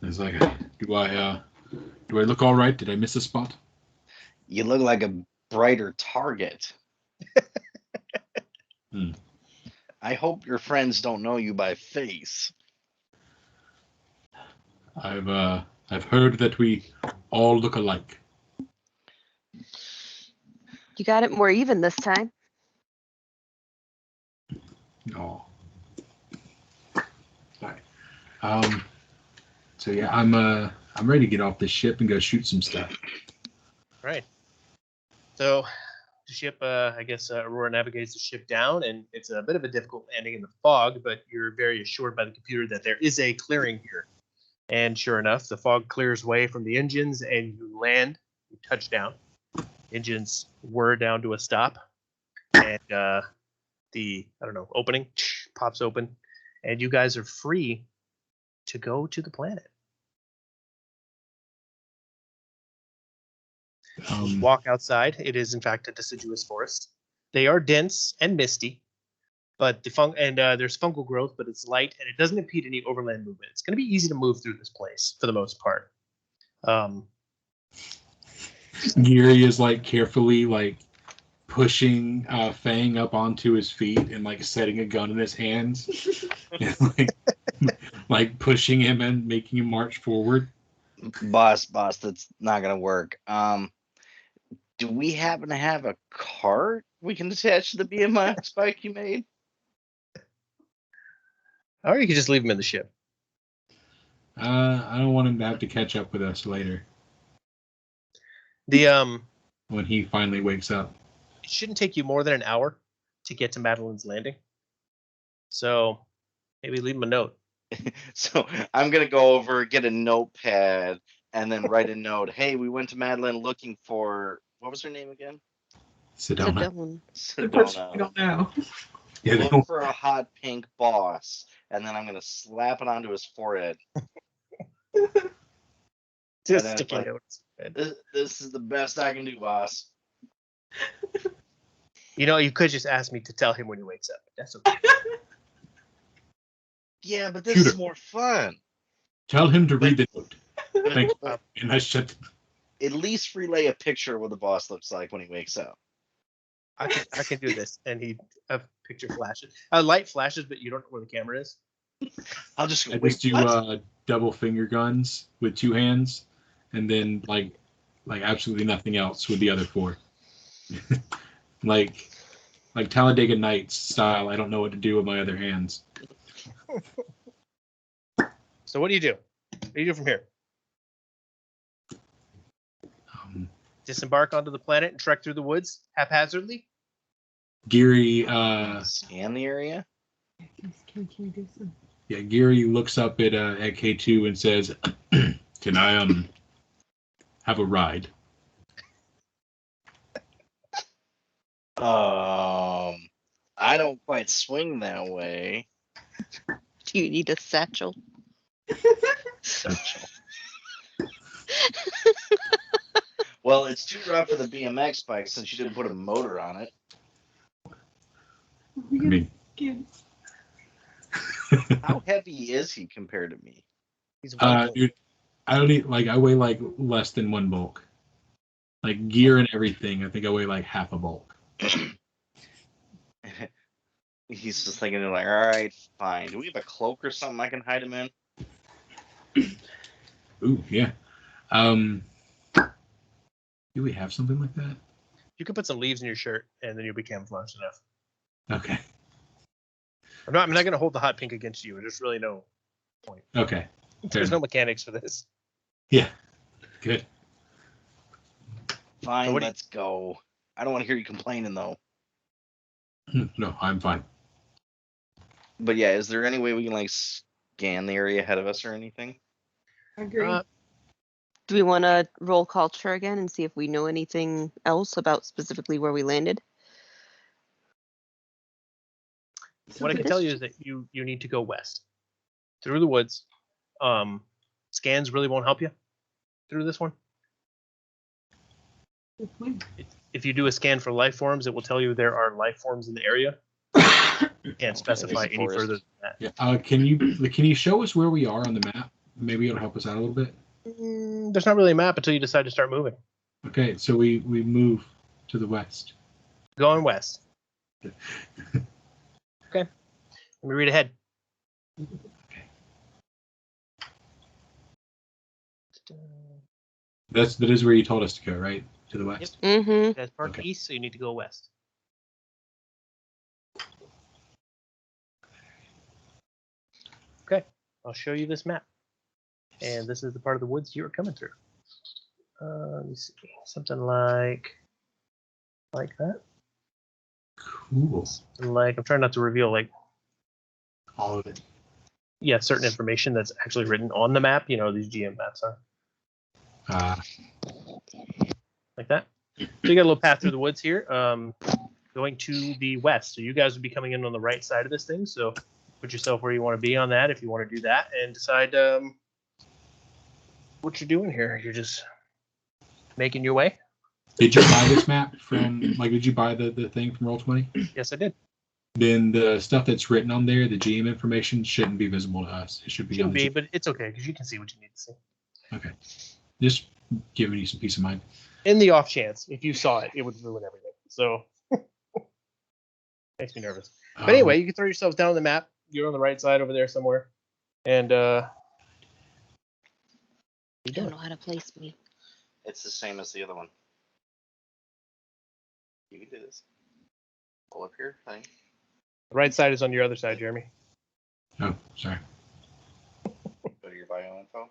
It's like, do I look all right? Did I miss a spot? You look like a brighter target. I hope your friends don't know you by face. I've heard that we all look alike. You got it more even this time. Oh. Right. So yeah, I'm ready to get off this ship and go shoot some stuff. Right. So the ship, I guess Aurora navigates the ship down, and it's a bit of a difficult landing in the fog, but you're very assured by the computer that there is a clearing here. And sure enough, the fog clears away from the engines, and you land, you touch down. Engines whir down to a stop, and the opening pops open, and you guys are free to go to the planet. Walk outside. It is in fact a deciduous forest. They are dense and misty, but there's fungal growth, but it's light and it doesn't impede any overland movement. It's going to be easy to move through this place for the most part. Giri is carefully pushing Fang up onto his feet and setting a gun in his hands and pushing him and making him march forward. Boss, that's not gonna work. Do we happen to have a cart we can attach to the BMI spike you made? Or you could just leave him in the ship. I don't want him to have to catch up with us later. When he finally wakes up. It shouldn't take you more than an hour to get to Madeline's Landing. So maybe leave him a note. So I'm gonna go over, get a notepad, and then write a note. Hey, we went to Madeline looking for, what was her name again? Sedona. The person I don't know. Yeah, Look for a hot pink boss, and then I'm gonna slap it onto his forehead. Just sticky notes. This is the best I can do, boss. You could just ask me to tell him when he wakes up. That's okay. Yeah, but this Shooter. is more fun. Tell him to read the note. Thank you. But And I shut. at least relay a picture of what the boss looks like when he wakes up. I can do this, and he a picture flashes. Light flashes, but you don't know where the camera is. I'll just I wait. just do double finger guns with 2 hands, and then like absolutely nothing else with the other 4. like Talladega Nights style. I don't know what to do with my other hands. So what do you do? What do you do from here? Disembark onto the planet and trek through the woods haphazardly? Geary, Scan the area. Can you do some? yeah, Geary looks up at K2 and says, "Can I have a ride?" I don't quite swing that way. Do you need a satchel? Satchel. Well, it's too rough for the BMX bike since you didn't put a motor on it. We I mean, gotta How heavy is he compared to me? He's one dude, I don't need, I weigh less than 1 bulk. Like gear and everything, I think I weigh like half a bulk. He's just thinking, like, all right, fine. Do we have a cloak or something I can hide him in? Ooh, yeah. Do we have something like that? You can put some leaves in your shirt, and then you'll be camouflaged enough. Okay. I'm not going to hold the hot pink against you. There's really no point. Okay. There's no mechanics for this. Yeah. Good. Fine, So what do you- let's go. I don't want to hear you complaining, though. No, I'm fine. But yeah, is there any way we can, like, scan the area ahead of us or anything? I agree. Do we want to roll culture again and see if we know anything else about specifically where we landed? What I can tell you is that you need to go west through the woods. Scans really won't help you through this one. If you do a scan for life forms, it will tell you there are life forms in the area. You can't specify there's a any forest. further than that. Yeah. Can you show us where we are on the map? Maybe it'll help us out a little bit. There's not really a map until you decide to start moving. Okay, so we move to the west. Going west. Okay. Let me read ahead. Okay. That is where you told us to go, right? To the west. Mm-hmm. That's part Okay. east, so you need to go west. Okay, I'll show you this map. And this is the part of the woods you were coming through. Let me see. Something like that. Cool. I'm trying not to reveal All of it. certain information that's actually written on the map. These GM maps are like that. So you got a little path through the woods here, going to the west. So you guys would be coming in on the right side of this thing. So put yourself where you want to be on that if you want to do that, and decide what you're doing here. You're just making your way. Did you buy this map from did you buy the thing from Roll20? Yes, I did. Then the stuff that's written on there, the GM information, shouldn't be visible to us. It should be on Shouldn't the be, but it's okay because you can see what you need to see. Okay. Just giving you some peace of mind. In the off chance, if you saw it, it would ruin everything. So makes me nervous. But anyway, you can throw yourselves down on the map. You're on the right side over there somewhere, and I don't know how to place me. It's the same as the other one. You can do this. Pull up your thing. the right side is on your other side, Jeremy. Oh, sorry. Go to your bio info.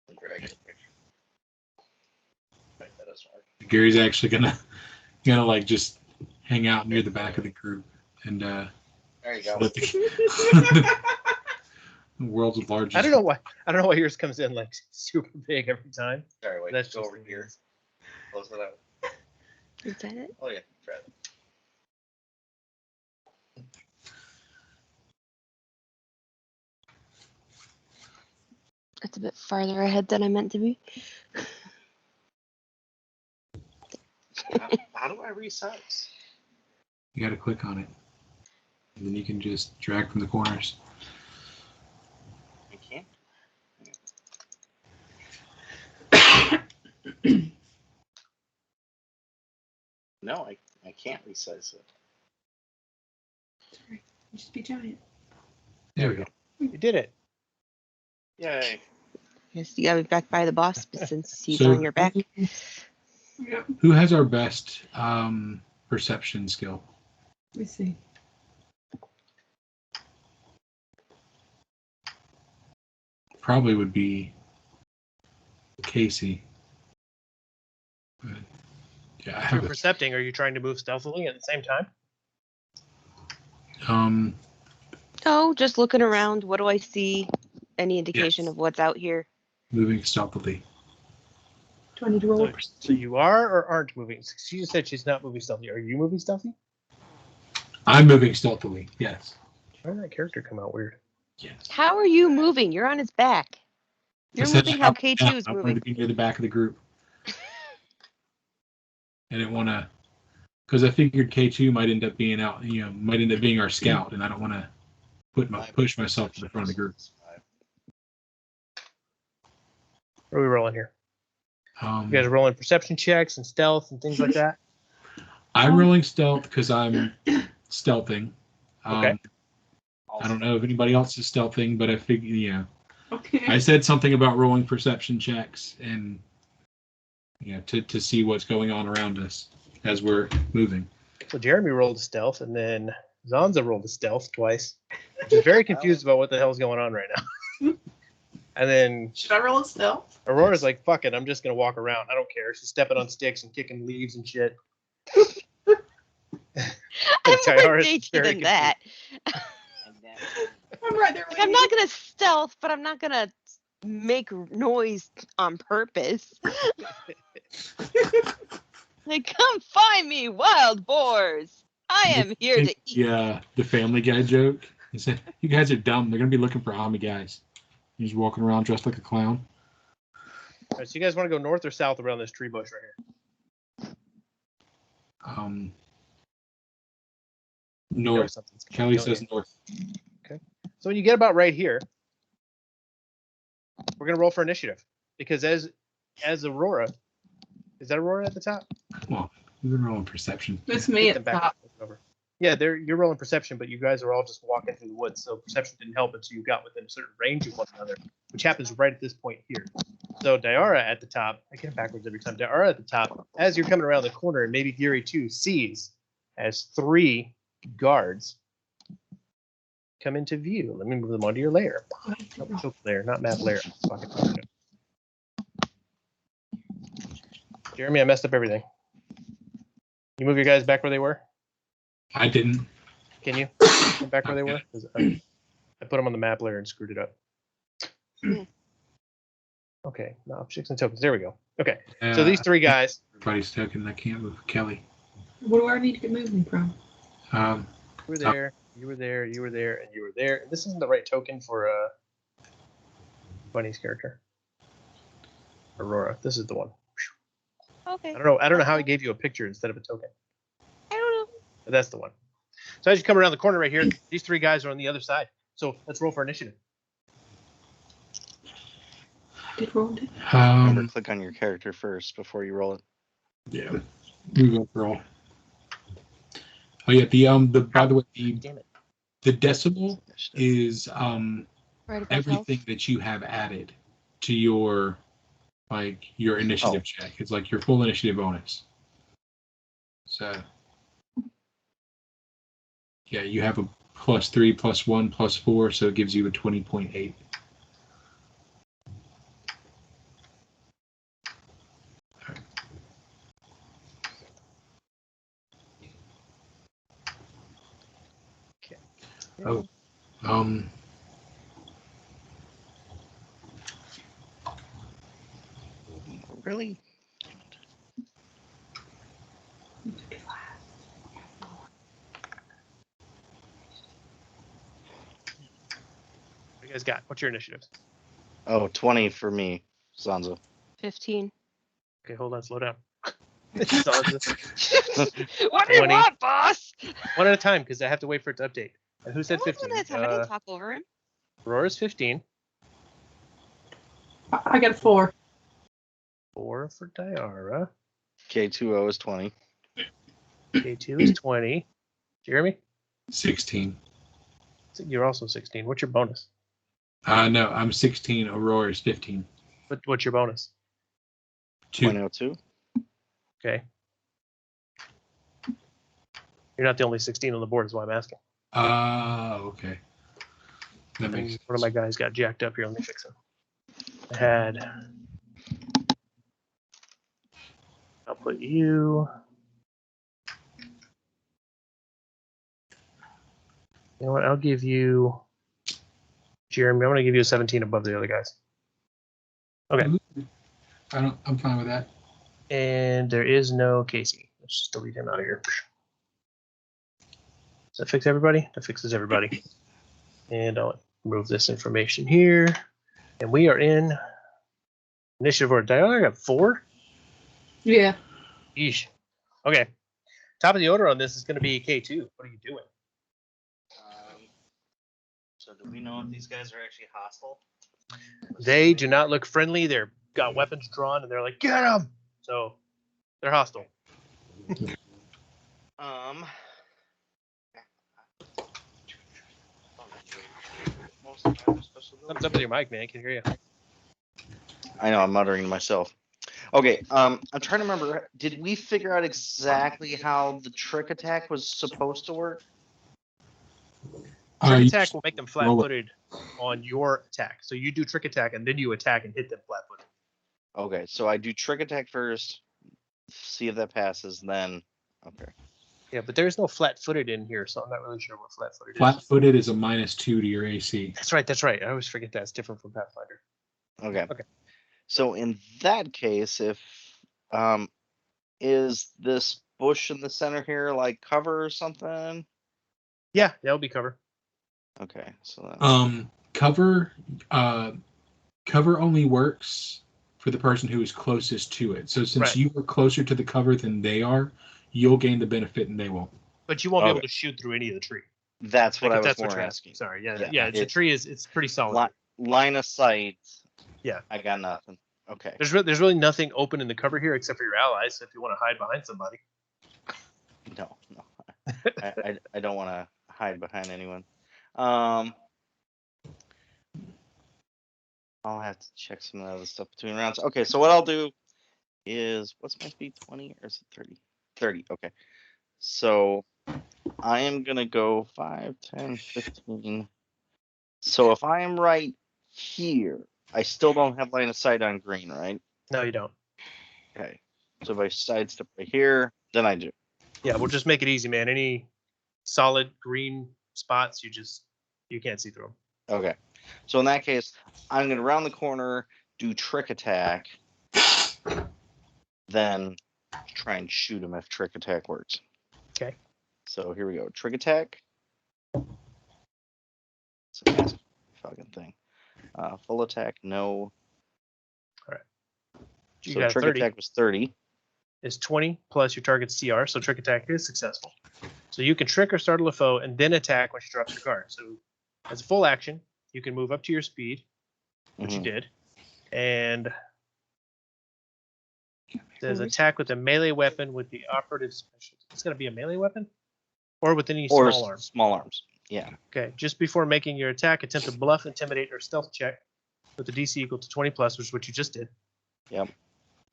And drag your picture. Right, that doesn't work. Gary's actually gonna just hang out near the back of the group and There you go. let the world's largest. I don't know why yours comes in super big every time. Sorry, wait. That's Go just over the here. news. Close it out. Is that it? Oh yeah, try it. It's a bit farther ahead than I meant to be. How do I resize? You got to click on it. And then you can just drag from the corners. I can't. No, I can't resize it. Sorry. Just be giant. There we go. You did it. Yay. Yes, you gotta be back by the boss, but since he's So- on your back. Yep. Who has our best perception skill? Let me see. Probably would be Casey. But, yeah, I If you're have percepting, are you trying to move stealthily at the same time? No, just looking around. What do I see? Any indication Yes. of what's out here? moving stealthily. Do I need to roll a So perception? you are or aren't moving? She just said she's not moving stealthy. Are you moving stealthy? I'm moving stealthily. Yes. Why did that character come out weird? Yes. How are you moving? You're on his back. You're I said moving how up and K2 down. is I wanted moving. to be near the back of the group. I didn't want to, because I figured K2 might end up being out. Might end up being our scout, and I don't want to push myself to the front of the group. What are we rolling here? You guys are rolling perception checks and stealth and things like that. I'm rolling stealth because I'm stealthing. Okay. I don't know if anybody else is stealthing, but I figure, Okay. I said something about rolling perception checks and to see what's going on around us as we're moving. So Jeremy rolled a stealth, and then Zanza rolled a stealth twice. She's very confused about what the hell's going on right now. And then Should I roll a stealth? Aurora's like, "Fuck it, I'm just gonna walk around. I don't care." She's stepping on sticks and kicking leaves and shit. I'm more Tyara's engaged very than that. I'm right there with Like, I'm you. not gonna stealth, but I'm not gonna make noise on purpose. Like, come find me, wild boars. I am here to eat. Yeah, the Family Guy joke. He said, "You guys are dumb. They're gonna be looking for Ami guys." He's walking around dressed like a clown. All right, so you guys want to go north or south around this tree bush right here? North. Something's coming, Kelly don't says you? north. So when you get about right here, we're gonna roll for initiative because as Aurora, is that Aurora at the top? Come on, we've been rolling perception. That's me Get at them the back top. over. Yeah, you're rolling perception, but you guys are all just walking through the woods, so perception didn't help until you got within a certain range of one another, which happens right at this point here. So Diara at the top, I get it backwards every time. Diara at the top, as you're coming around the corner, and maybe Gary too sees as 3 guards come into view. Let me move them onto your layer. Nope, layer, not map layer. Fucking fucking it. Jeremy, I messed up everything. You move your guys back where they were? I didn't. Can you come back where they were? 'Cause I put them on the map layer and screwed it up. Okay, no objects and tokens. There we go. Okay, so these 3 guys. Everybody's token. I can't move Kelly. Where do I need to get moving from? You were there, you were there, you were there, and you were there. And this isn't the right token for Bunny's character. Aurora. This is the one. Okay. I don't know how he gave you a picture instead of a token. I don't know. But that's the one. So as you come around the corner right here, these 3 guys are on the other side. So let's roll for initiative. I did roll it. Remember, click on your character first before you roll it. Yeah. Move up roll. Oh yeah, the by the way, Damn it. the decimal is Right above everything health. that you have added to your your initiative check. It's like your full initiative bonus. So yeah, you have a +3, +1, +4, so it gives you a 20.8. Oh, Really? What you guys got? What's your initiatives? Oh, 20 for me, Sansa. 15. Okay, hold on, slow down. Zanza, What do you 20. want, boss? One at a time, because I have to wait for it to update. And who said One 15? at a time. I didn't talk over him. Rora's 15. I got a 4. 4 for Diara. K2O is 20. K2 is 20. Jeremy? 16. You're also 16. What's your bonus? No, I'm 16. Aurora is 15. What's your bonus? 2. 0.02. Okay. You're not the only 16 on the board, is why I'm asking. Okay. That makes sense. One of my guys got jacked up here. Let me fix him. I had. I'll put you. You know what? I'll give you. Jeremy, I'm going to give you a 17 above the other guys. Okay. I'm fine with that. And there is no Casey. Let's just delete him out of here. Does that fix everybody? That fixes everybody. And I'll remove this information here. And we are in initiative order. Did I got 4? Yeah. Eesh. Okay. Top of the order on this is going to be K2. What are you doing? So do we know if these guys are actually hostile? They do not look friendly. They're got weapons drawn, and they're like, get them! So they're hostile. Thumbs up with your mic, man. I can hear you. I know, I'm muttering to myself. Okay, I'm trying to remember. Did we figure out exactly how the trick attack was supposed to work? Trick attack will make them flat-footed on your attack. So you do trick attack, and then you attack and hit them flat-footed. Okay, so I do trick attack first, see if that passes, then okay. Yeah, but there's no flat-footed in here, so I'm not really sure what flat-footed is. Flat-footed is a -2 to your AC. That's right. I always forget that's different from Pathfinder. Okay. So in that case, if is this bush in the center here like cover or something? Yeah, that'll be cover. Okay, so then Cover only works for the person who is closest to it. So since you are closer to the cover than they are, you'll gain the benefit and they won't. But you won't be able to shoot through any of the tree. That's what I was more asking. Sorry, the tree it's pretty solid. Line of sight. Yeah. I got nothing. Okay. There's really nothing open in the cover here except for your allies. So if you want to hide behind somebody. No. I don't want to hide behind anyone. I'll have to check some of the other stuff between rounds. Okay, so what I'll do is, what's my speed, 20 or is it 30? 30, okay. So I am going to go 5, 10, 15. So if I am right here, I still don't have line of sight on green, right? No, you don't. Okay. So if I sidestep right here, then I do. Yeah, we'll just make it easy, man. Any solid green spots, you can't see through them. Okay. So in that case, I'm going to round the corner, do trick attack, then try and shoot him if trick attack works. Okay. So here we go. Trick attack. It's a nasty fucking thing. Full attack, no. All right. So trick 30. attack was 30. Is 20 plus your target's CR, so trick attack is successful. So you can trick or startle a foe and then attack when she drops your guard. So as a full action, you can move up to your speed, which you did, and there's attack with a melee weapon with the operative special. It's going to be a melee weapon, or with any small arms. Small arms. Yeah. Okay. Just before making your attack, attempt to bluff, intimidate, or stealth check with a DC equal to 20 plus, which is what you just did. Yep.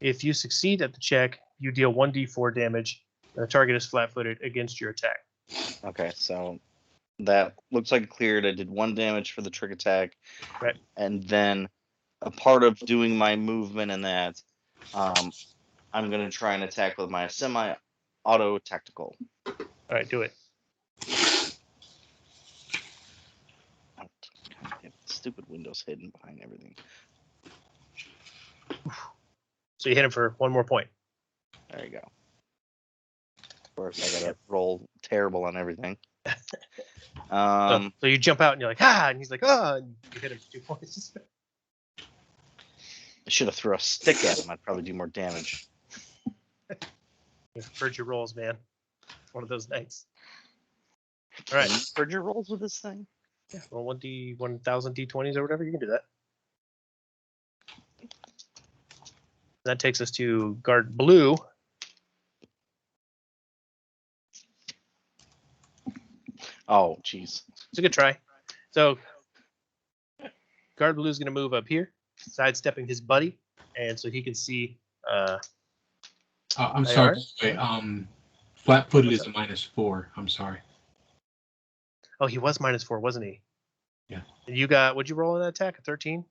If you succeed at the check, you deal 1d4 damage. The target is flat-footed against your attack. Okay, so that looks like it cleared. I did 1 damage for the trick attack. Right. And then a part of doing my movement in that, I'm going to try and attack with my semi-auto tactical. All right, do it. Stupid windows hidden behind everything. So you hit him for 1 more point. There you go. Of course, I got to roll terrible on everything. So you jump out and you're like, ah, and he's like, ah, and you hit him for 2 points. I should have thrown a stick at him. I'd probably do more damage. You've heard your rolls, man. One of those nights. All right. Heard your rolls with this thing? Yeah. Roll 1,000 d20s or whatever. You can do that. That takes us to guard blue. Oh, jeez. It's a good try. So guard blue is going to move up here, sidestepping his buddy, and so he can see. I'm They sorry. are? Wait, flat-footed is a -4. I'm sorry. Oh, he was -4, wasn't he? Yeah. And you got, what'd you roll in that attack? A 13?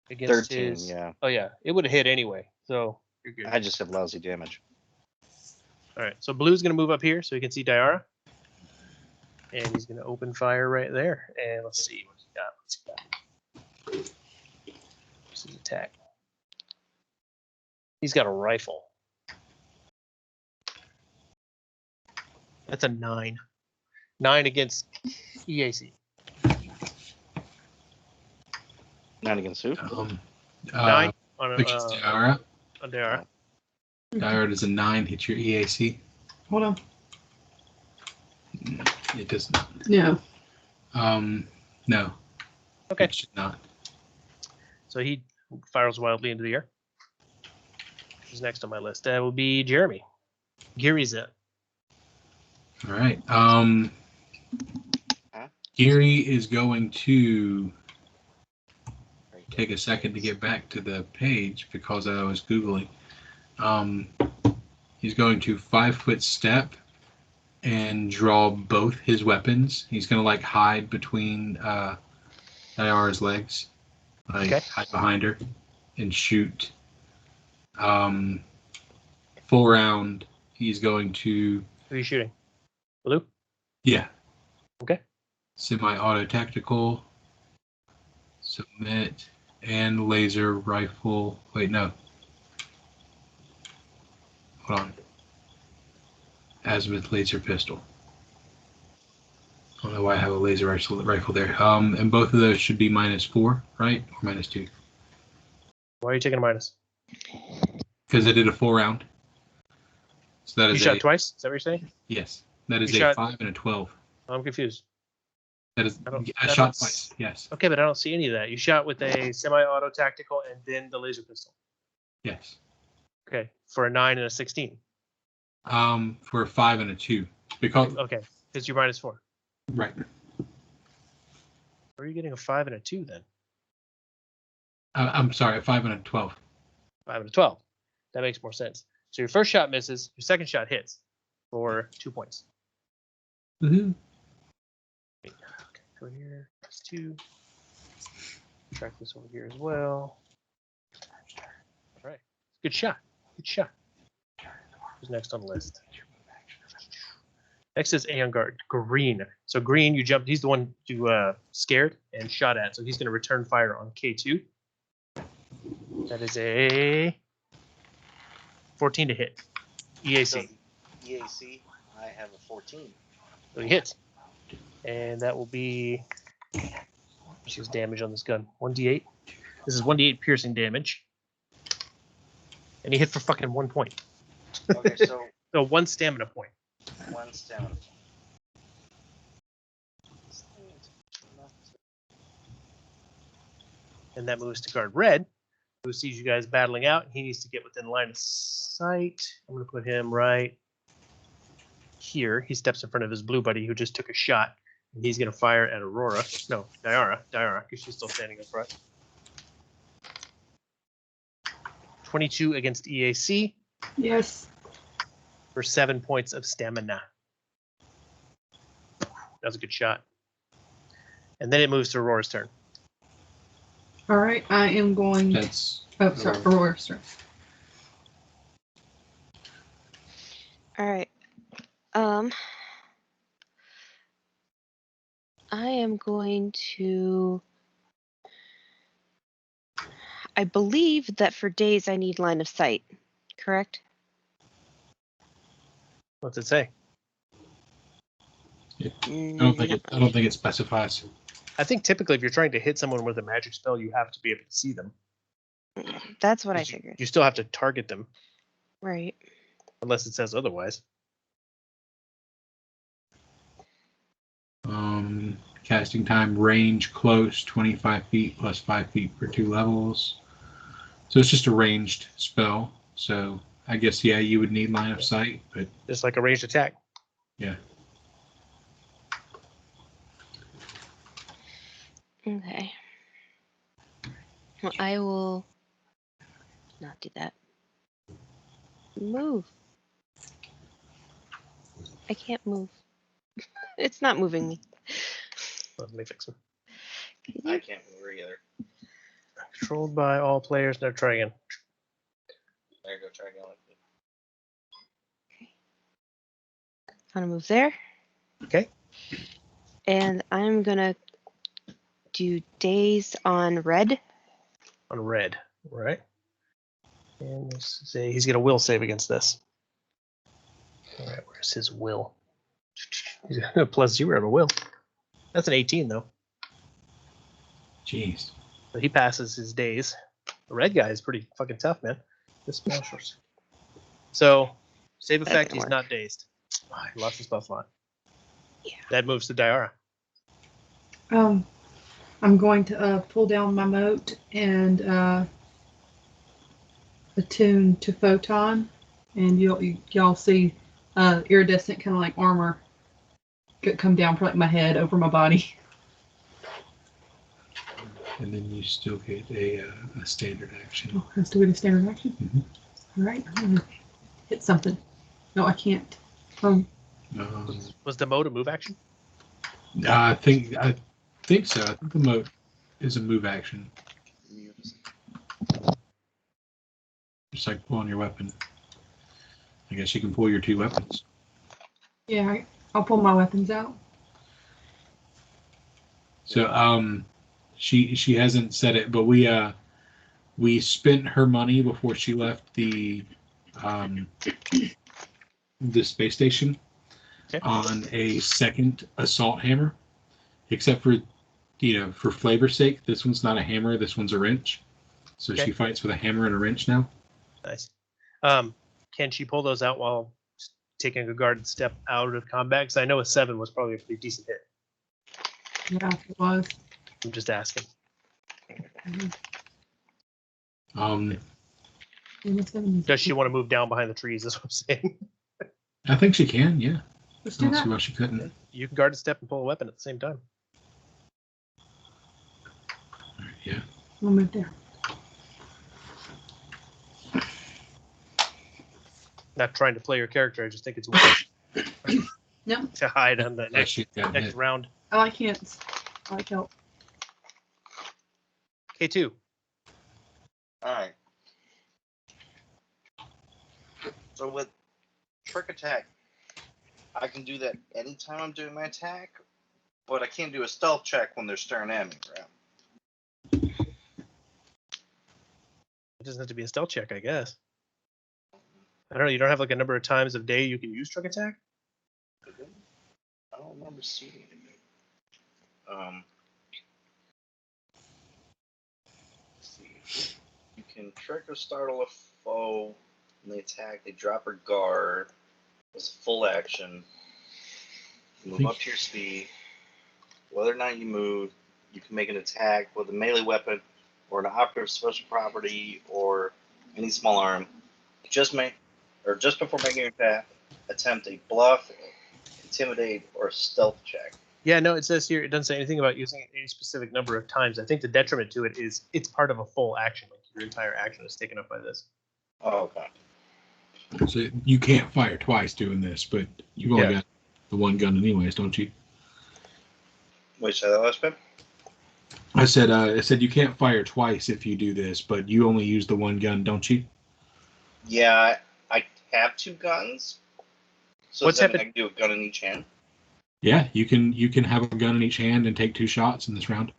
Against 13, his. yeah. Oh, yeah. It would have hit anyway. So you're good. I just have lousy damage. All right. So blue's going to move up here so he can see Diara. And he's going to open fire right there. And let's see what he got. What's he got? What's his attack? He's got a rifle. That's a 9. 9 against EAC. 9 against who? 9 on a, Against Diara. on Diara. Diara does a 9 hit your EAC. Hold on. It does not. No. No. Okay. It should not. So he fires wildly into the air. Who's next on my list? That will be Jeremy. Gary's up. All right. Geary is going to take a second to get back to the page because I was Googling. He's going to 5-foot step and draw both his weapons. He's going to like hide between Diara's legs, like hide behind her and shoot. Full round. He's going to. Who are you shooting? Blue? Yeah. Okay. Semi-auto tactical. Submit and laser rifle. Wait, no. Hold on. Azimuth laser pistol. I don't know why I have a laser rifle there. And both of those should be -4, right? Or -2. Why are you taking a minus? Because I did a full round. So that You is shot twice? Is that what you're saying? Yes. That is You a shot- 5 and a 12. I'm confused. That is. I I don't shot s- twice. Yes. Okay, but I don't see any of that. You shot with a semi-auto tactical and then the laser pistol. Yes. Okay, for a 9 and a 16. For a 5 and a 2. Because Okay, because you're -4. right. Where are you getting a 5 and a 2 then? I'm sorry, a 5 and a 12. 5 and a 12. That makes more sense. So your first shot misses, your second shot hits for 2 points. Mm-hmm. Okay, go here. That's 2. Track this over here as well. All right. Good shot. Good shot. Who's next on the list? Next is Aeon Guard. Green. So Green, you jumped. He's the one you scared and shot at. So he's going to return fire on K2. That is a 14 to hit. EAC. EAC, I have a 14. So he hits. And that will be. What's his damage on this gun? 1d8. This is 1d8 piercing damage. And he hit for fucking 1 point. Okay, so So 1 stamina point. 1 stamina. And that moves to guard red, who sees you guys battling out. He needs to get within line of sight. I'm going to put him right here. He steps in front of his blue buddy who just took a shot. And he's going to fire at Aurora. No, Diara, because she's still standing up front. 22 against EAC Yes. for 7 points of stamina. That was a good shot. And then it moves to Aurora's turn. All right. I am going. That's. Oh, sorry. Aurora. Sorry. All right. I am going to. I believe that for days I need line of sight. Correct? What's it say? I don't think it specifies. I think typically if you're trying to hit someone with a magic spell, you have to be able to see them. That's what I 'Cause figured. You still have to target them Right. unless it says otherwise. Casting time, range, close, 25 feet plus 5 feet for 2 levels. So it's just a ranged spell. So I guess, yeah, you would need line of sight, but Just like a ranged attack. yeah. Okay. Well, I will not do that. Move. I can't move. It's not moving me. Let me fix it. I can't move either. Controlled by all players. Now try again. There you go, try again. I'm gonna move there. Okay. And I'm gonna do daze on red. On red. All right. And let's say he's gonna will save against this. All right. Where's his will? He's got a +0 to will. That's an 18 though. Jeez. So he passes his days. The red guy is pretty fucking tough, man. This spell shorts. So save That effect. didn't He's work. not dazed. Oh, he lost his spell slot. Yeah. That moves to Diara. I'm going to pull down my moat and attune to photon, and y'all see iridescent kind of like armor come down from like my head over my body. And then you still get a standard action. Oh, I still get a standard action. Mhm. All right, I'm gonna hit something. No, I can't. Was the mode a move action? I think so. I think the moat is a move action. Just like pulling your weapon. I guess you can pull your 2 weapons. Yeah, I'll pull my weapons out. So she hasn't said it, but we spent her money before she left the space station on a second assault hammer. Except for for flavor's sake, this one's not a hammer, this one's a wrench. So she fights with a hammer and a wrench now. Nice. Can she pull those out while taking a guarded step out of combat? Because I know a 7 was probably a pretty decent hit. Yeah, it was. I'm just asking. Does she want to move down behind the trees? Is what I'm saying. I think she can, yeah. Let's I do don't see that. why she couldn't. You can guard a step and pull a weapon at the same time. Yeah. We'll move there. Not trying to play your character. I just think it's weird No, to hide on the next She got hit. round. I like hints. I like help. K2. All right. So with trick attack, I can do that anytime I'm doing my attack, but I can't do a stealth check when they're staring at me. Right? It doesn't have to be a stealth check, I guess. I don't know. You don't have like a number of times of day you can use trick attack? I don't remember seeing it. Let's see. You can trick or startle a foe when they attack. They drop or guard. It's full action. Move up to your speed. Whether or not you move, you can make an attack with a melee weapon or an operative special property or any small arm. Just before making your attack, attempt a bluff, intimidate, or stealth check. Yeah, no, it says here, it doesn't say anything about using it any specific number of times. I think the detriment to it is it's part of a full action. Like your entire action is taken up by this. Oh, okay. So you can't fire twice doing this, but you've only got the one gun anyways, don't you? Wait, say that last bit? I said you can't fire twice if you do this, but you only use the one gun, don't you? Yeah, I have 2 guns. So What's does that mean I happened? can do a gun in each hand? Yeah, you can have a gun in each hand and take 2 shots in this round.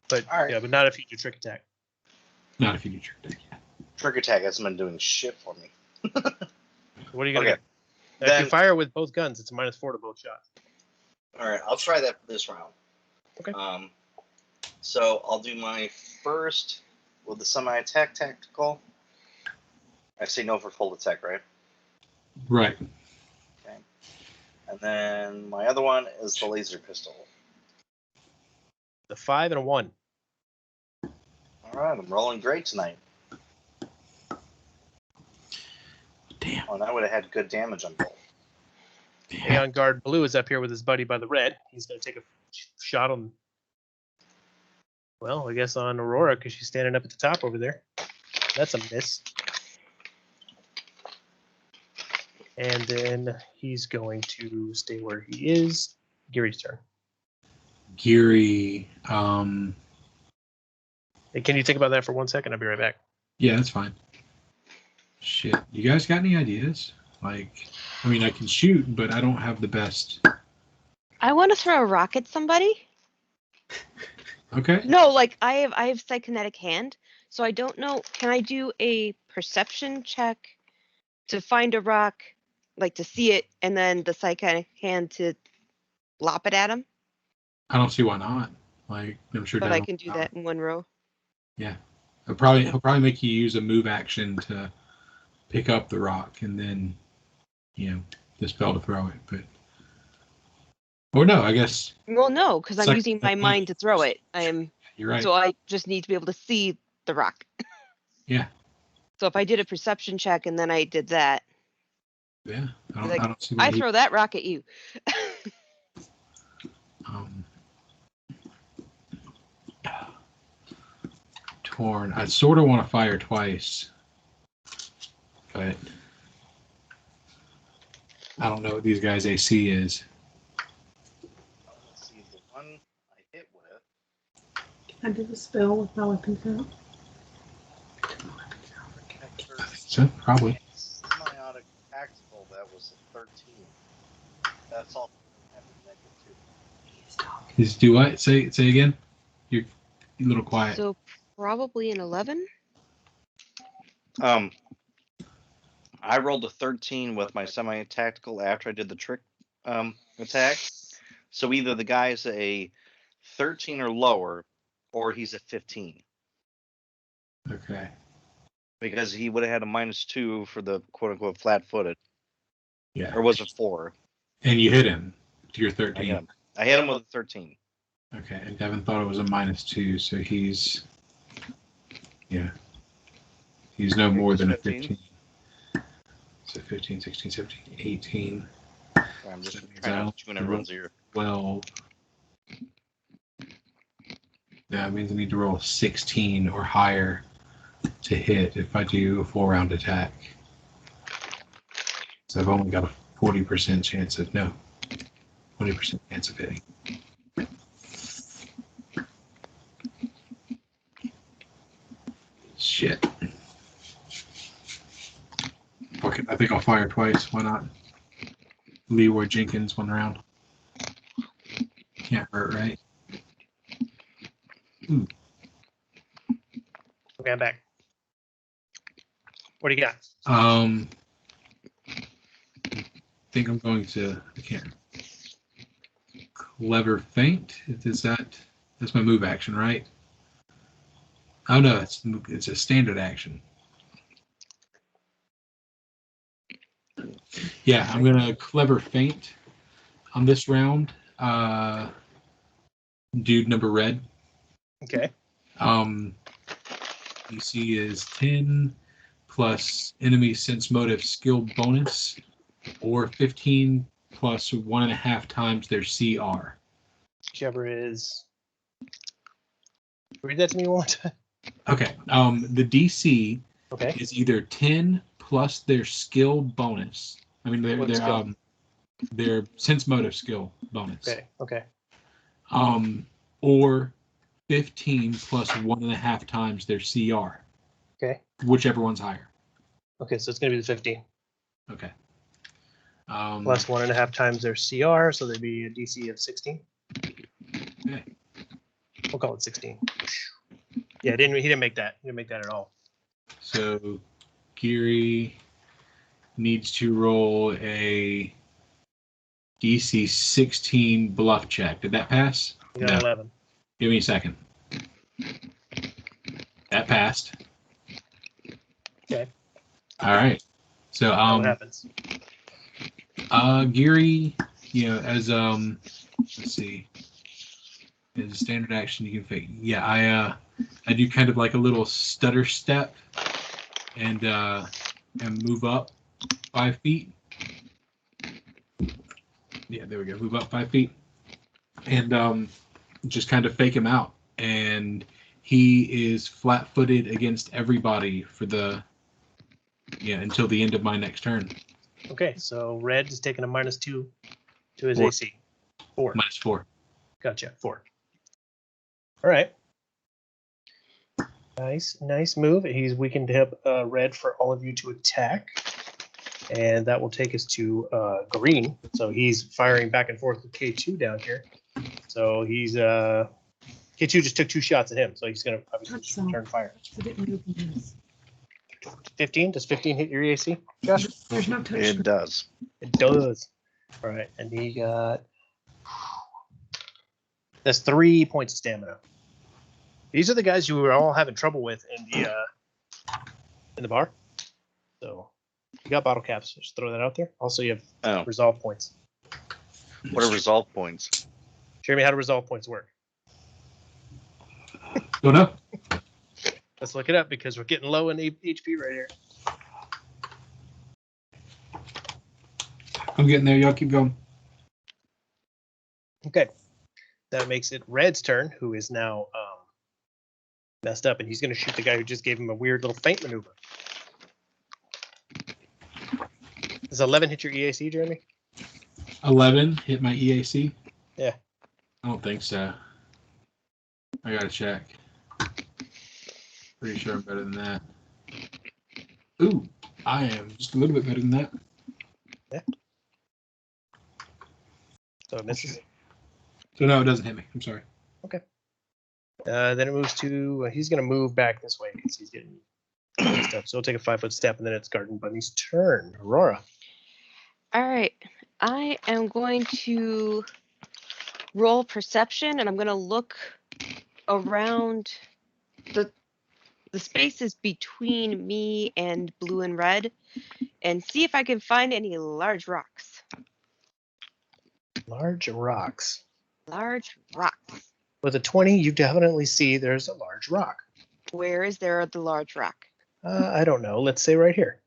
But All right. yeah, but not if you do trick attack. Not if you do trick attack. Yeah. Trick attack hasn't been doing shit for me. What are you gonna Okay. do? If you fire with both guns, it's a -4 to both shots. All right, I'll try that for this round. Okay. So I'll do my first with the semi-attack tactical. I say no for full attack, right? Right. Okay. And then my other one is the laser pistol. The 5 and a 1. All right, I'm rolling great tonight. Damn. Oh, and I would have had good damage on both. Aeon Guard Blue is up here with his buddy by the red. He's going to take a shot on, well, I guess on Aurora because she's standing up at the top over there. That's a miss. And then he's going to stay where he is. Gary's turn. Geary. Hey, can you think about that for 1 second? I'll be right back. Yeah, that's fine. Shit. You guys got any ideas? Like, I mean, I can shoot, but I don't have the best. I want to throw a rock at somebody. Okay. No, like I have psychokinetic hand, so I don't know. Can I do a perception check to find a rock, like to see it, and then the psychic hand to lop it at him? I don't see why not. Like, I'm sure. But Dad I will can do allow that it. in one row. Yeah. He'll probably make you use a move action to pick up the rock and then, dispel to throw it. But or no, I guess Well, no, because I'm using my Psychic- mind to throw it. I am. you're right. So I just need to be able to see the rock. Yeah. So if I did a perception check and then I did that, Yeah. I like, don't see why I throw that rock at you. Torn. I sort of want to fire twice, but I don't know what these guys' AC is. Let's see, the one I hit with. I did a spell with my weapon count. So probably. Semiotic tactical, that was a 13. That's all. I have a -2. Is do what? Say again. You're a little quiet. So probably an 11. I rolled a 13 with my semi-tactical after I did the trick attack. So either the guy's a 13 or lower, or he's a 15. Okay. Because he would have had a -2 for the quote-unquote flat-footed. Yeah. Or was it 4? And you hit him to your I 13. hit him. I hit him with a 13. Okay. And Devin thought it was a -2, so he's no more than a 15. So 15, 16, 17, 18. I'm just So trying to tune everyone's ear. 12. That means I need to roll 16 or higher to hit if I do a 4-round attack. So I've only got a 40% chance of 20% chance of hitting. Shit. Okay, I think I'll fire twice. Why not? Leroy Jenkins 1 round. Can't hurt, right? Ooh. Okay, I'm back. What do you got? I think I'm going to. I can't. Clever feint. That's my move action, right? Oh no, it's a standard action. Yeah, I'm gonna clever feint on this round. Dude number red. Okay. DC is 10 plus enemy sense motive skill bonus, or 15 plus 1.5 times their CR. Whichever is. Read that to me one more time. Okay. The DC Okay. is either 10 plus their skill bonus. I mean their sense motive skill bonus. Okay. Okay. Or 15 plus 1.5 times their CR. Okay. Whichever one's higher. Okay, so it's gonna be the 15 Okay. plus 1.5 times their CR, so there'd be a DC of 16. Okay. We'll call it 16. Yeah, he didn't make that. He didn't make that at all. So Geary needs to roll a DC 16 bluff check. Did that pass? He got 11. Give me a second. That passed. Okay. All right. So Now what happens? Geary as let's see, as a standard action, you can fake. Yeah, I do kind of like a little stutter step, and move up 5 feet. Yeah, there we go. Move up 5 feet, and just kind of fake him out, and he is flat-footed against everybody for until the end of my next turn. Okay, so red is taking a -2 to his 4. AC. 4. -4. Gotcha. 4. All right. Nice move. He's weakened hip red for all of you to attack, and that will take us to green. So he's firing back and forth with K2 down here. So he's K2 just took 2 shots at him, so he's gonna obviously return fire. 15. Does 15 hit your EAC, Josh? There's no touch. It does. It does. All right, and he got that's 3 points of stamina. These are the guys you were all having trouble with in the bar. So you got bottle caps. Just throw that out there. Also, you have resolve points. What are resolve points? Jeremy, how do resolve points work? Don't know. Let's look it up because we're getting low in HP right here. I'm getting there. Y'all keep going. Okay. That makes it Red's turn, who is now messed up, and he's going to shoot the guy who just gave him a weird little feint maneuver. Does 11 hit your EAC, Jeremy? 11 hit my EAC? Yeah. I don't think so. I gotta check. Pretty sure I'm better than that. Ooh, I am just a little bit better than that. Yeah. So it misses. So no, it doesn't hit me. I'm sorry. Okay. Then it moves to. He's going to move back this way because he's getting messed up. So he'll take a 5-foot step, and then it's Garden Bunny's turn. Aurora. All right. I am going to roll perception, and I'm going to look around the spaces between me and blue and red and see if I can find any large rocks. Large rocks. Large rocks. With a 20, you definitely see there's a large rock. Where is there the large rock? I don't know. Let's say right here.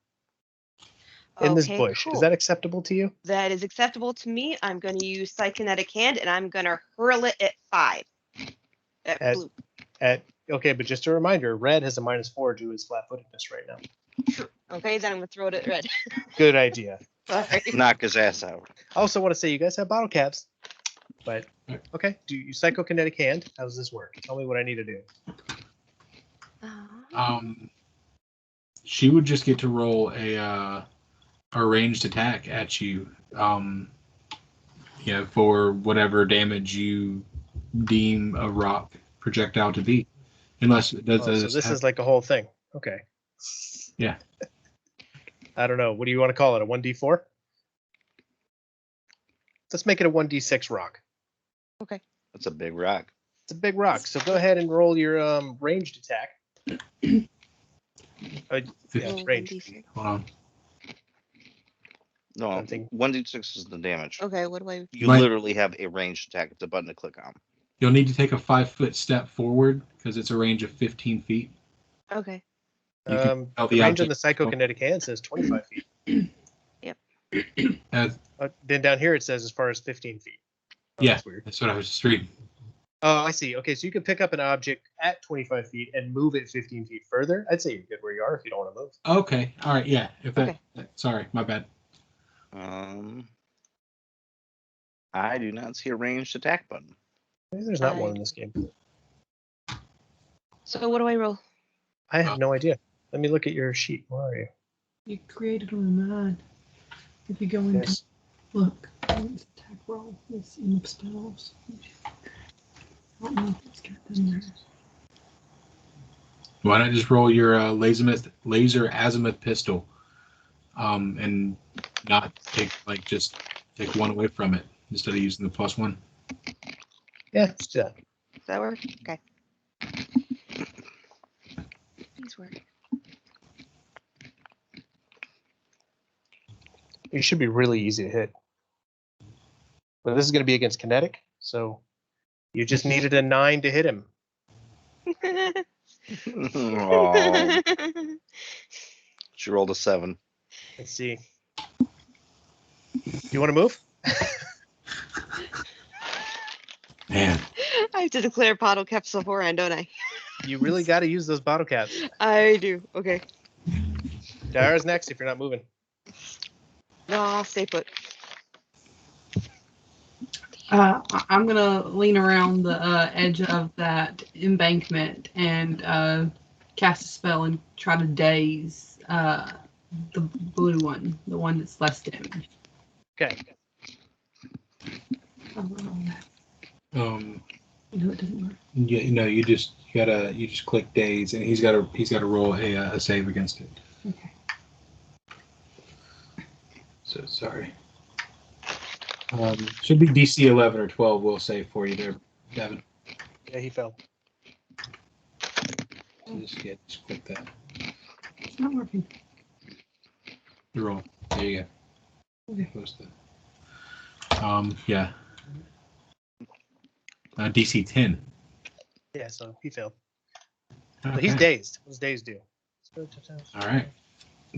In this bush. Cool. Is that acceptable to you? That is acceptable to me. I'm going to use Psychokinetic Hand, and I'm going to hurl it at 5. At blue. Okay, but just a reminder, red has a -4 to his flat-footedness right now. Sure. Okay, then I'm going to throw it at red. Good idea. Sorry. Knock his ass out. I also want to say you guys have bottle caps, but okay. Do you Psychokinetic Hand? How does this work? Tell me what I need to do. She would just get to roll a ranged attack at you. For whatever damage you deem a rock projectile to be, unless it does. So this is like a whole thing. Okay. Yeah. I don't know. What do you want to call it? A 1d4? Let's make it a 1d6 rock. Okay. That's a big rock. It's a big rock. So go ahead and roll your ranged attack. Yeah, ranged. Hold on. No, Something. 1d6 is the damage. Okay, what do I... You literally have a ranged attack. It's a button to click on. You'll need to take a 5-foot step forward because it's a range of 15 feet. Okay. The range on the Psychokinetic Hand says 25 feet. Yep. Then down here it says as far as 15 feet. Oh, yeah, that's weird. That's what I was just reading. Oh, I see. Okay, so you can pick up an object at 25 feet and move it 15 feet further. I'd say you're good where you are if you don't want to move. Okay. All right. Yeah. Sorry, my bad. I do not see a ranged attack button. Maybe there's not one in this game. So what do I roll? I have no idea. Let me look at your sheet. Where are you? You created on mine. If you go into look, it's attack roll. It's in spells. I don't know if it's got them there. Why not just roll your laser azimuth pistol, and not take just take one away from it instead of using the +1. Yeah, let's do that. Does that work? Okay. These work. It should be really easy to hit. But this is going to be against kinetic, so you just needed a 9 to hit him. Oh, she rolled a 7. Let's see. Do you want to move? Man, I have to declare bottle caps beforehand, don't I? You really got to use those bottle caps. I do. Okay. Dara's next if you're not moving. No, I'll stay put. I'm gonna lean around the edge of that embankment and cast a spell and try to daze the blue one, the one that's less damaged. Okay. um, No, it doesn't work. Yeah, no, you just click daze, and he's got to roll a save against it. Okay. So sorry. Should be DC 11 or 12. We'll save for you there, Devin. Yeah, he fell. So just click that. It's not working. You roll. There you go. Okay. Post that. Yeah. DC 10. Yeah, so he failed. Okay. But he's dazed. What's dazed do? All right.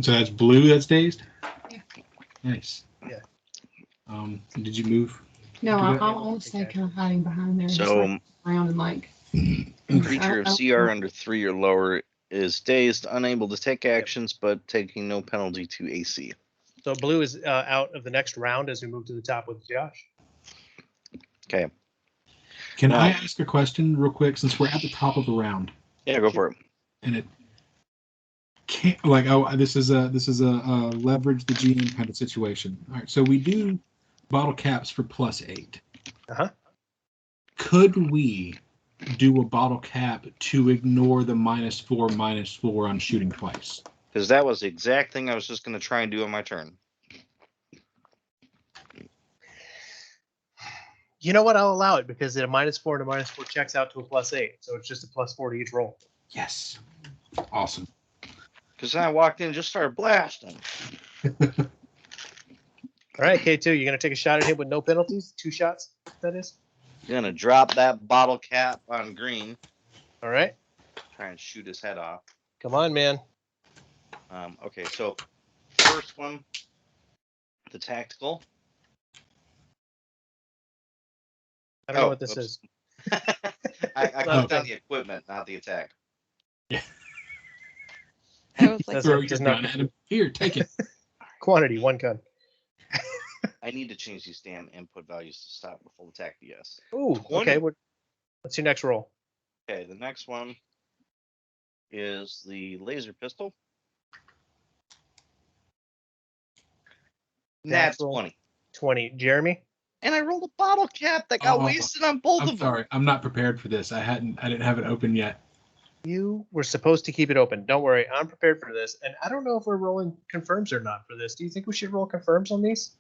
So that's blue. That's dazed. Yeah. Nice. Yeah. Did you move? No, Do that? I'll stay kind of hiding behind there. and just, So, like, around and like. creature of CR under 3 or lower is dazed, unable to take actions, but taking no penalty to AC. So blue is out of the next round as we move to the top with Josh. Okay. Can I Now- ask a question real quick, since we're at the top of the round? Yeah, go for it. And it can't like, oh, this is a leverage the GM kind of situation. All right, so we do bottle caps for +8. Uh-huh. Could we do a bottle cap to ignore the -4/-4 on shooting twice? Because that was the exact thing I was just going to try and do on my turn. You know what? I'll allow it because a -4 and a -4 checks out to a +8. So it's just a +4 to each roll. Yes. Awesome. Because then I walked in and just started blasting. All right, K2, you're going to take a shot at him with no penalties? 2 shots, that is? Going to drop that bottle cap on green. All right. Try and shoot his head off. Come on, man. Okay, so first one, the tactical. I don't know Oh, what this oops. is. I clicked Okay. on the equipment, not the attack. I was like, That's Throw does your not- gun at him. Here, take it. Quantity, 1 gun. I need to change these damn input values to stop with full attack DS. Ooh, 20. okay. What's your next roll? Okay, the next one is the laser pistol. That's Natural. 20. 20. Jeremy? And I rolled a bottle cap that got Oh, wasted on both I'm of them. sorry. I'm not prepared for this. I didn't have it open yet. You were supposed to keep it open. Don't worry. I'm prepared for this. And I don't know if we're rolling confirms or not for this. Do you think we should roll confirms on these?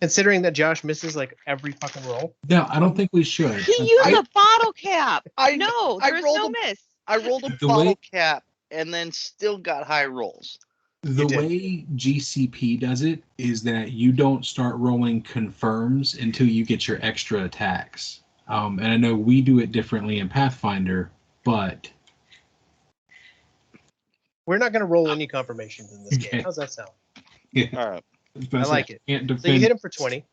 Considering that Josh misses like every fucking roll. No, I don't think we should. he used a bottle cap. I No, I there's rolled no a- miss. I rolled a The bottle way- cap and then still got high rolls. The You did. way GCP does it is that you don't start rolling confirms until you get your extra attacks. And I know we do it differently in Pathfinder, but We're not going to roll any confirmations in this Okay. game. How's that sound? All right. I like it. Can't defend. So you hit him for 20,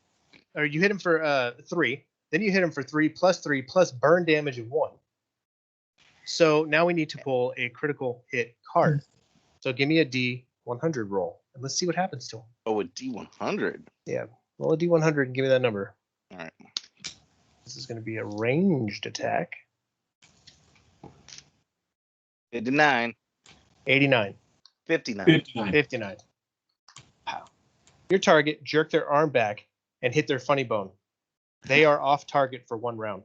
or you hit him for 3. Then you hit him for 3 plus burn damage of 1. So now we need to pull a critical hit card. So give me a D100 roll, and let's see what happens to him. Oh, a D100. Roll a D100 and give me that number. All right. This is going to be a ranged attack. 59. 89. 59. 59. 59. Your target jerked their arm back and hit their funny bone. They are off target for 1 round.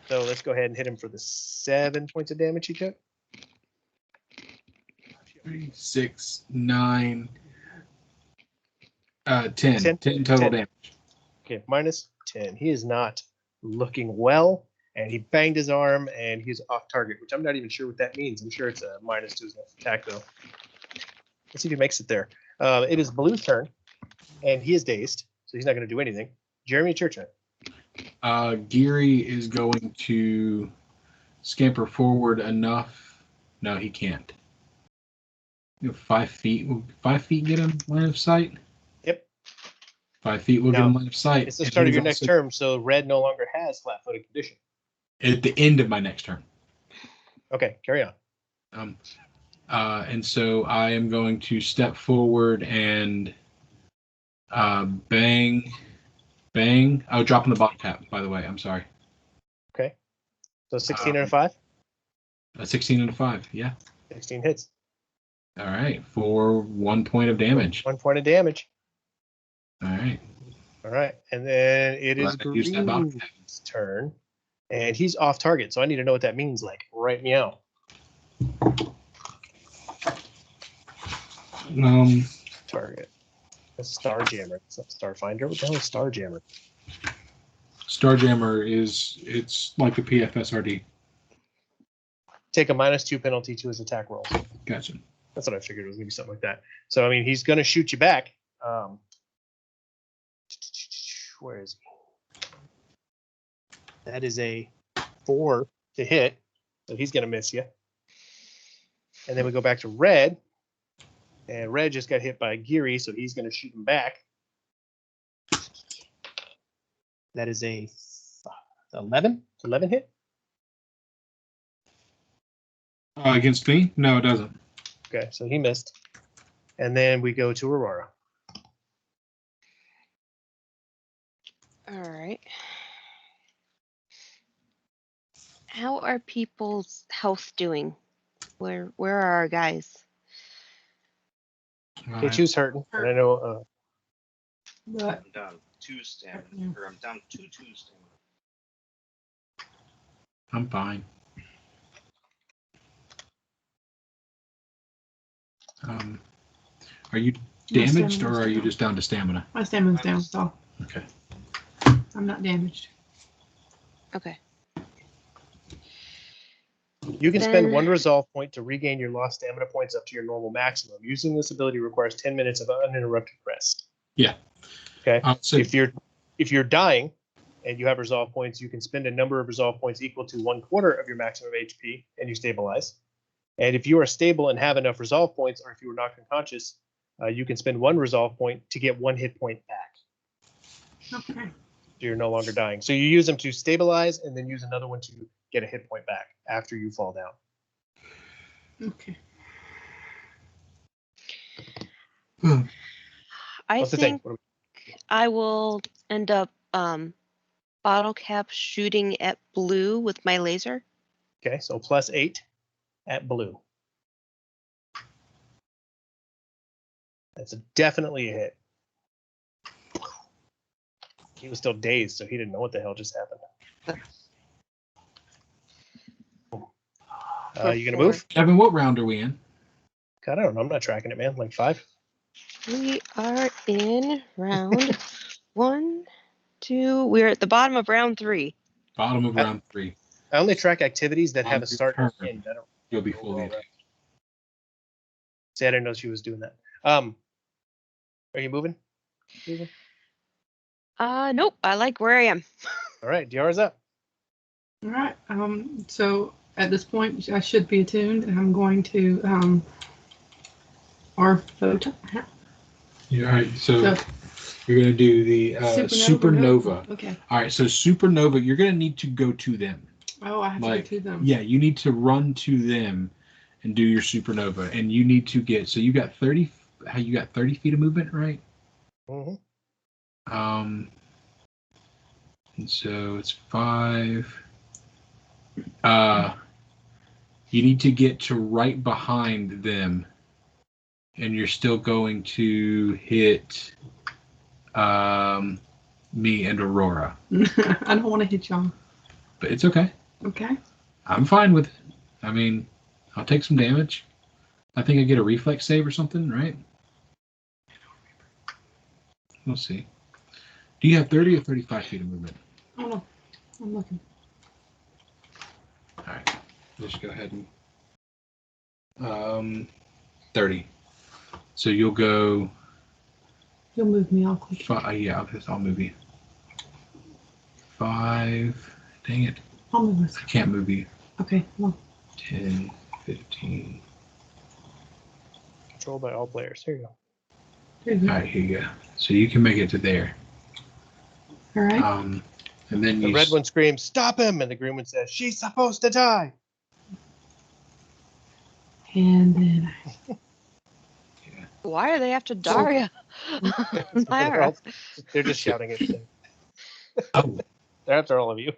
So let's go ahead and hit him for the 7 points of damage he took. 3, 6, 9, 10. 10? 10 total 10. damage. Okay, minus 10. He is not looking well, and he banged his arm, and he's off target, which I'm not even sure what that means. I'm sure it's a minus to his attack, though. Let's see if he makes it there. It is Blue's turn. and he is dazed, so he's not going to do anything. Jeremy, it's your turn. Geary is going to scamper forward enough. No, he can't. 5 feet. 5 feet get him line of sight? Yep. 5 feet will get him line of sight. It's the start of your next term, so red no longer has flat-footed condition. At the end of my next turn. Okay, carry on. And so I am going to step forward and bang. Oh, dropping the bottle cap, by the way. I'm sorry. Okay. So 16 and a 5? A 16 and a 5, yeah. 16 hits. All right, for 1 point of damage. 1 point of damage. All right. All right, and then it is Green's turn, and he's off target, so I need to know what that means. Like, right meow. Target. That's Starjammer. It's not Starfinder. What the hell is Starjammer? Starjammer it's like a PFSRD. Take a -2 penalty to his attack rolls. Gotcha. That's what I figured it was going to be something like that. So, I mean, he's going to shoot you back. Where is he? That is a 4 to hit. So he's going to miss you. And then we go back to red. And red just got hit by Geary, so he's going to shoot him back. That is a 11? 11 hit? Against me? No, it doesn't. Okay, so he missed. And then we go to Aurora. All right. How are people's health doing? Where are our guys? Okay, choose hurting. And I know. But I'm down 2 stamina, or I'm down 2 stamina. I'm fine. Are you damaged or are you just down to stamina? My stamina's down, so Okay. I'm not damaged. Okay. You can spend 1 resolve point to regain your lost stamina points up to your normal maximum. Using this ability requires 10 minutes of uninterrupted rest. Yeah. Okay. So if you're dying and you have resolve points, you can spend a number of resolve points equal to 1/4 of your maximum HP, and you stabilize. And if you are stable and have enough resolve points, or if you were knocked unconscious, you can spend 1 resolve point to get 1 hit point back. Okay. So you're no longer dying. So you use them to stabilize, and then use another one to get a hit point back after you fall down. Okay. I What's the think thing? I will end up bottle cap shooting at blue with my laser. Okay, so +8 at blue. That's definitely a hit. He was still dazed, so he didn't know what the hell just happened. You gonna move? Kevin, what round are we in? God, I don't know. I'm not tracking it, man. Like 5? We are in round 1, 2. We're at the bottom of round 3. Bottom of round 3. I only track activities that have a On your start and turn, end. I don't. You'll be fully Roll attacked. See, I didn't know she was doing that. Are you moving? Nope. I like where I am. All right, DR's up. All right. So at this point, I should be attuned, and I'm going to Arthota. All right, so you're going to do the supernova. Okay. All right, so supernova, you're going to need to go to them. Oh, I have to go to them. Yeah, you need to run to them and do your supernova, and you need to get. So you got 30. You got 30 feet of movement, right? Mm-hmm. And so it's 5. You need to get to right behind them, and you're still going to hit me and Aurora. I don't want to hit y'all. But it's okay. Okay. I'm fine with it. I mean, I'll take some damage. I think I get a reflex save or something, right? We'll see. Do you have 30 or 35 feet of movement? Hold on. I'm looking. All right. Let's go ahead and 30. So you'll go You'll move me. I'll click. Yeah, I'll move you. 5. Dang it. I'll move myself. I can't move you. Okay, come on. 10, 15. Controlled by all players. Here you go. There you go. All right, here you go. So you can make it to there. All right. And then The red one screams, "Stop him!" And the green one says, "She's supposed to die." And then Why are they after Daria? Myra. They're just shouting at you. Oh, They're after all of you.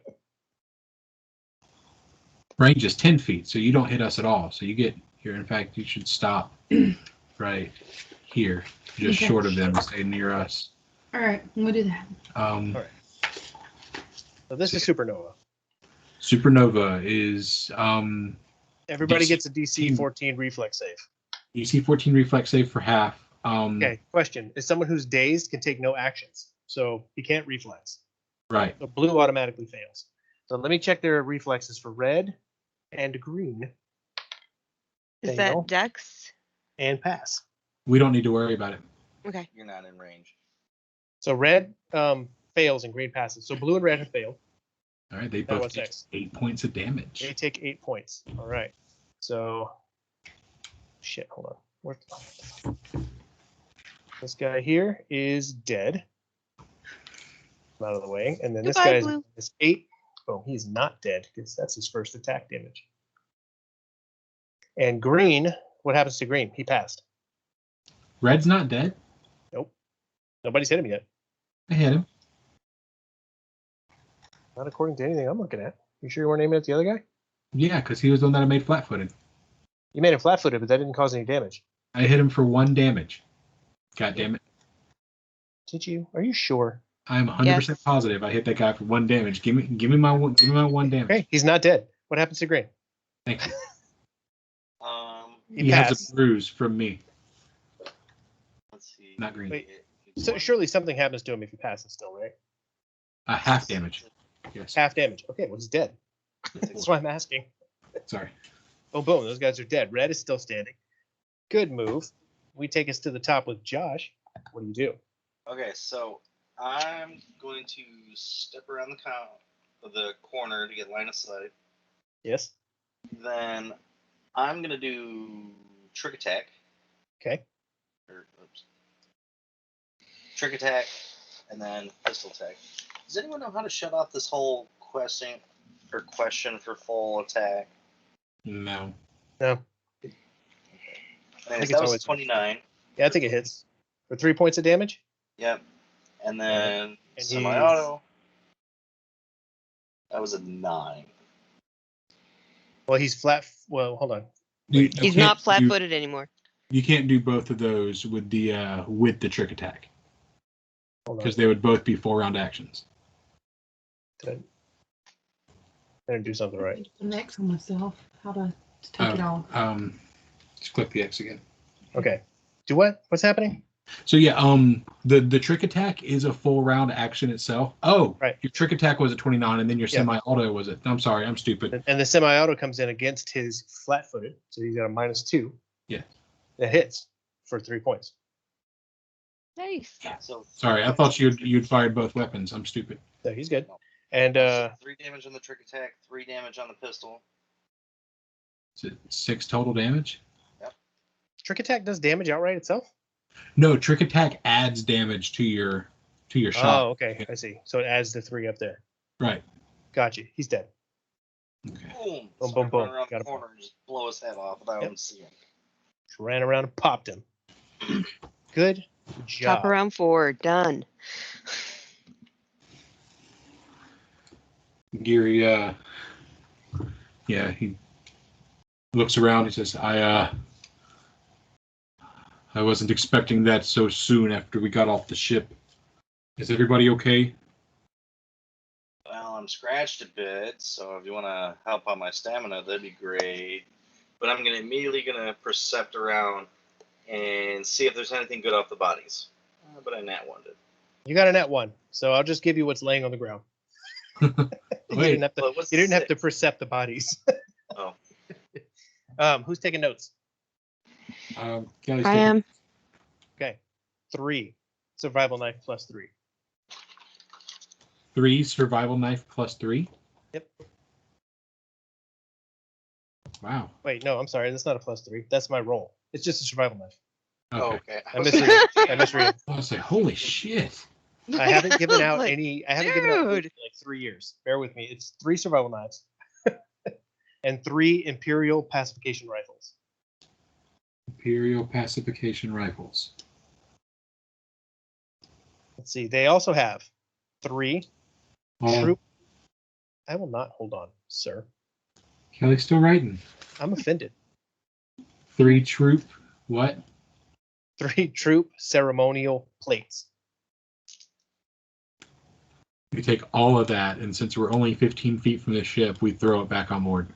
range is 10 feet, so you don't hit us at all. So you get here. In fact, you should stop right here, just Okay. short of them, and stay near us. all right, I'm gonna do that. right. So this is Supernova. Supernova is Everybody DC gets a DC 14 reflex save. DC 14 reflex save for half. Okay, question. Is someone who's dazed can take no actions. So he can't reflex. Right. So blue automatically fails. So let me check their reflexes for red and green Is Fail. that Dex? and pass. We don't need to worry about it. Okay. You're not in range. So red fails and green passes. So blue and red have failed. All right. They Now both what's take next? 8 points of damage. They take 8 points. All right. So, shit, hold on. Where- This guy here is dead. Out of the way. And then this Goodbye, guy Blue. is 8. Oh, he's not dead because that's his first attack damage. And green, what happens to green? He passed. Red's not dead. Nope. Nobody's hit him yet. I hit him. Not according to anything I'm looking at. You sure you weren't aiming at the other guy? Yeah, because he was the one that I made flat-footed. You made him flat-footed, but that didn't cause any damage. I hit him for 1 damage. God damn it. Did you? Are you sure? I'm 100% Yes. positive I hit that guy for 1 damage. Give me my 1 damage. Okay, he's not dead. What happens to green? Thank you. He has passed. a bruise from me. Let's see. Not green. Wait. So surely something happens to him if he passes still, right? Half damage. Yes. Half damage. Okay, well, he's dead. That's why I'm asking. Sorry. Oh, boom, those guys are dead. Red is still standing. Good move. We take us to the top with Josh. What do you do? Okay, so I'm going to step around the corner to get line of sight. Yes? Then I'm going to do trick attack. Okay. Trick attack, and then pistol attack. Does anyone know how to shut off this whole question for full attack? No. Anyways, I think it's that was always 29. Yeah, I think it hits. For 3 points of damage? Yep. And then And semi-auto. That was a 9. Well, he's flat. Well, hold on. You He's can't not do- flat-footed anymore. You can't do both of those with the trick attack Hold on. because they would both be 4-round actions. Did I didn't do something right. An X on myself. How to take it off. Just click the X again. Okay. Do what? What's happening? So yeah, the trick attack is a full round action itself. Oh, Right. Your trick attack was a 29, and then your Yeah. semi-auto was it? I'm sorry, I'm stupid. And the semi-auto comes in against his flat-footed, so he's got a -2. Yeah. That hits for 3 points. Nice. So Sorry, I thought you'd fired both weapons. I'm stupid. So he's good. And 3 damage on the trick attack, 3 damage on the pistol. Is it 6 total damage? trick attack does damage outright itself? No, trick attack adds damage to your shot. Oh, okay. I see. So it adds the 3 up there. Right. Gotcha. He's dead. Okay. Boom. Boom, So boom, I boom. run around Got the him. corner and just blow his head off, and I Yep. don't see him. Just ran around and popped him. Good job. Top around 4. Done. Geary, yeah, he looks around. He says, I wasn't expecting that so soon after we got off the ship. Is everybody okay? Well, I'm scratched a bit, so if you want to help on my stamina, that'd be great. But I'm immediately gonna percept around and see if there's anything good off the bodies. But I nat one did. You got a net 1, so I'll just give you what's laying on the ground. You Wait, didn't have to, Well, what's you didn't have to 6? percept the bodies. Oh, Who's taking notes? Kelly's I taking- am. Okay. 3, survival knife plus 3. 3 survival knife plus 3? Yep. Wow. Wait, no, I'm sorry. That's not a plus 3. That's my roll. It's just a survival knife. Okay. I misread. I misread. I was like, holy shit. I haven't given out Like, any. I haven't given out dude. in like 3 years. Bear with me. It's 3 survival knives and 3 Imperial pacification rifles. Imperial pacification rifles. Let's see. They also have 3 Oh, troop. I will not hold on, sir. Kelly's still writing. I'm offended. 3 troop. What? 3 troop ceremonial plates. We take all of that, and since we're only 15 feet from the ship, we throw it back on board.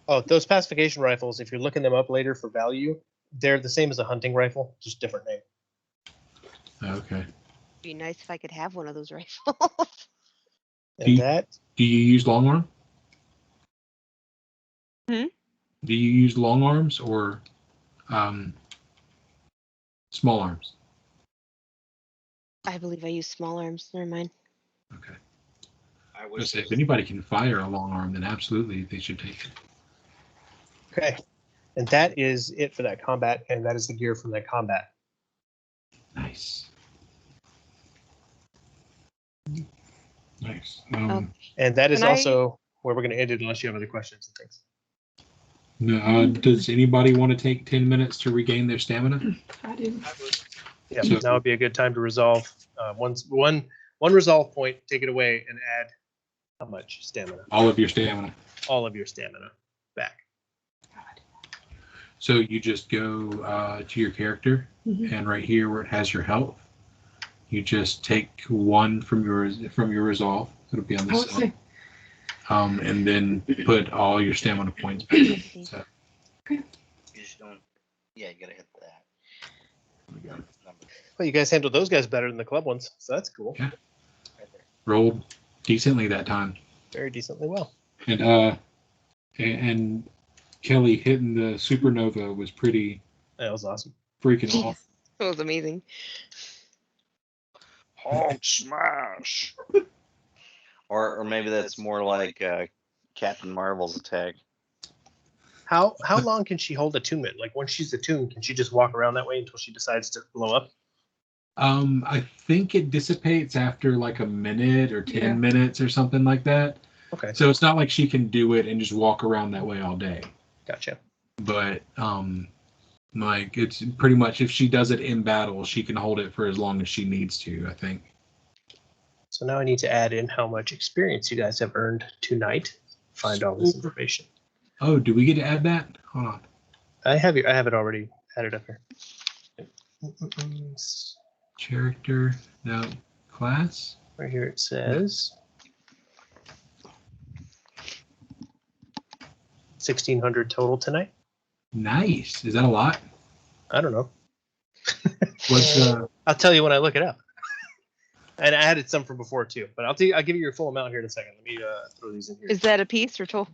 Oh, those pacification rifles, if you're looking them up later for value, they're the same as a hunting rifle, just different name. Okay. Be nice if I could have one of those rifles. And that, Do you use long arm? Hmm? Do you use long arms or small arms? I believe I use small arms. Never mind. Okay. I If wish anybody can fire a long arm, then absolutely they should take it. okay. And that is it for that combat, and that is the gear from that combat. Nice. Nice. And that is Can I- also where we're going to end it unless you have other questions and things. Does anybody want to take 10 minutes to regain their stamina? I do. Yeah, So- now would be a good time to resolve. One resolve point, take it away, and add how much stamina? All of your stamina. All of your stamina back. So you just go to your character, Mhm. and right here where it has your health, you just take 1 from your resolve. It'll be on I the would side. say, And then put all your stamina points back. So, you just don't. Yeah, you gotta hit that. Number Well, you guys handled those guys better than the club ones, so that's cool. Yeah. right there. rolled decently that time. Very decently well. And Kelly hitting the supernova was pretty That was awesome. freaking awesome. That was amazing. Hulk smash. Or maybe that's more like Captain Marvel's attack. How long can she hold attunement? Like once she's attuned, can she just walk around that way until she decides to blow up? I think it dissipates after like a minute or 10 Yeah. minutes or something like that. Okay, So it's not like she can do it and just walk around that way all day. gotcha. But like it's pretty much if she does it in battle, she can hold it for as long as she needs to, I think. So now I need to add in how much experience you guys have earned tonight. Find all this information. Oh, do we get to add that? Hold on. I have it already added up here. Character, no, class. Right here it says 1,600 total tonight. Nice. Is that a lot? I don't know. What's I'll tell you when I look it up. And I added some from before too, but I'll give you your full amount here in a second. Let me throw these in here. Is that a piece or total?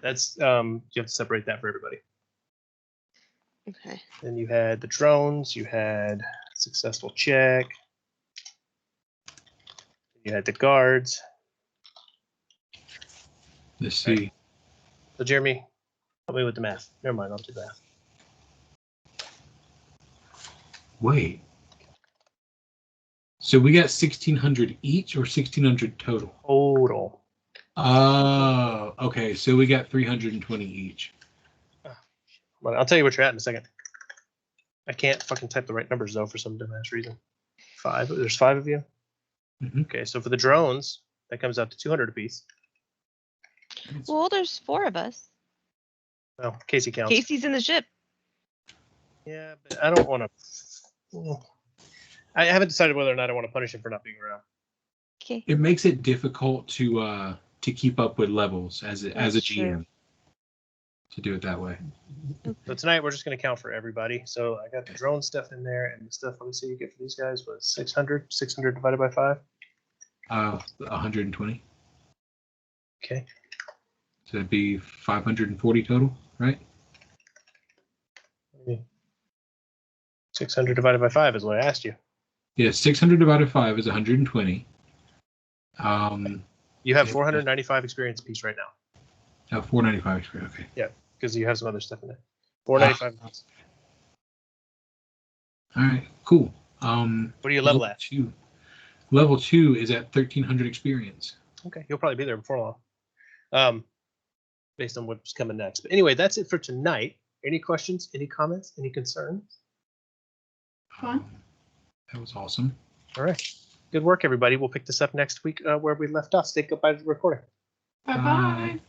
That's you have to separate that for everybody. Okay. Then you had the drones, you had successful check, you had the guards. let's see. So Jeremy, help me with the math. Never mind, I'll do that. Wait. So we got 1,600 each or 1,600 total? Total. Oh, okay. So we got 320 each. Well, I'll tell you what you're at in a second. I can't fucking type the right numbers though for some dumbass reason. 5. There's 5 of you. Mhm. Okay, so for the drones, that comes out to 200 apiece. Well, there's 4 of us. Well, Casey counts. Casey's in the ship. Yeah, but I don't want to. I haven't decided whether or not I want to punish him for not being around. Okay. It makes it difficult to keep up with levels as a That's true. GM to do it that way. So tonight we're just going to count for everybody. So I got the drone stuff in there, and the stuff, let me see, you get for these guys was 600. 600 divided by 5. 120. Okay. So it'd be 540 total, right? 600 divided by 5 is what I asked you. Yeah, 600 divided by 5 is 120. You have 495 experience apiece right now. 495 experience. Okay. Yeah, because you have some other stuff in there. 495 apiece. All right. Cool. What are you level at? 2. Level 2 is at 1300 experience. Okay, you'll probably be there before long. Based on what's coming next. But anyway, that's it for tonight. Any questions? Any comments? Any concerns? Fun. That was awesome. All right. Good work, everybody. We'll pick this up next week where we left off. Say goodbye to the recording. Bye bye. Bye.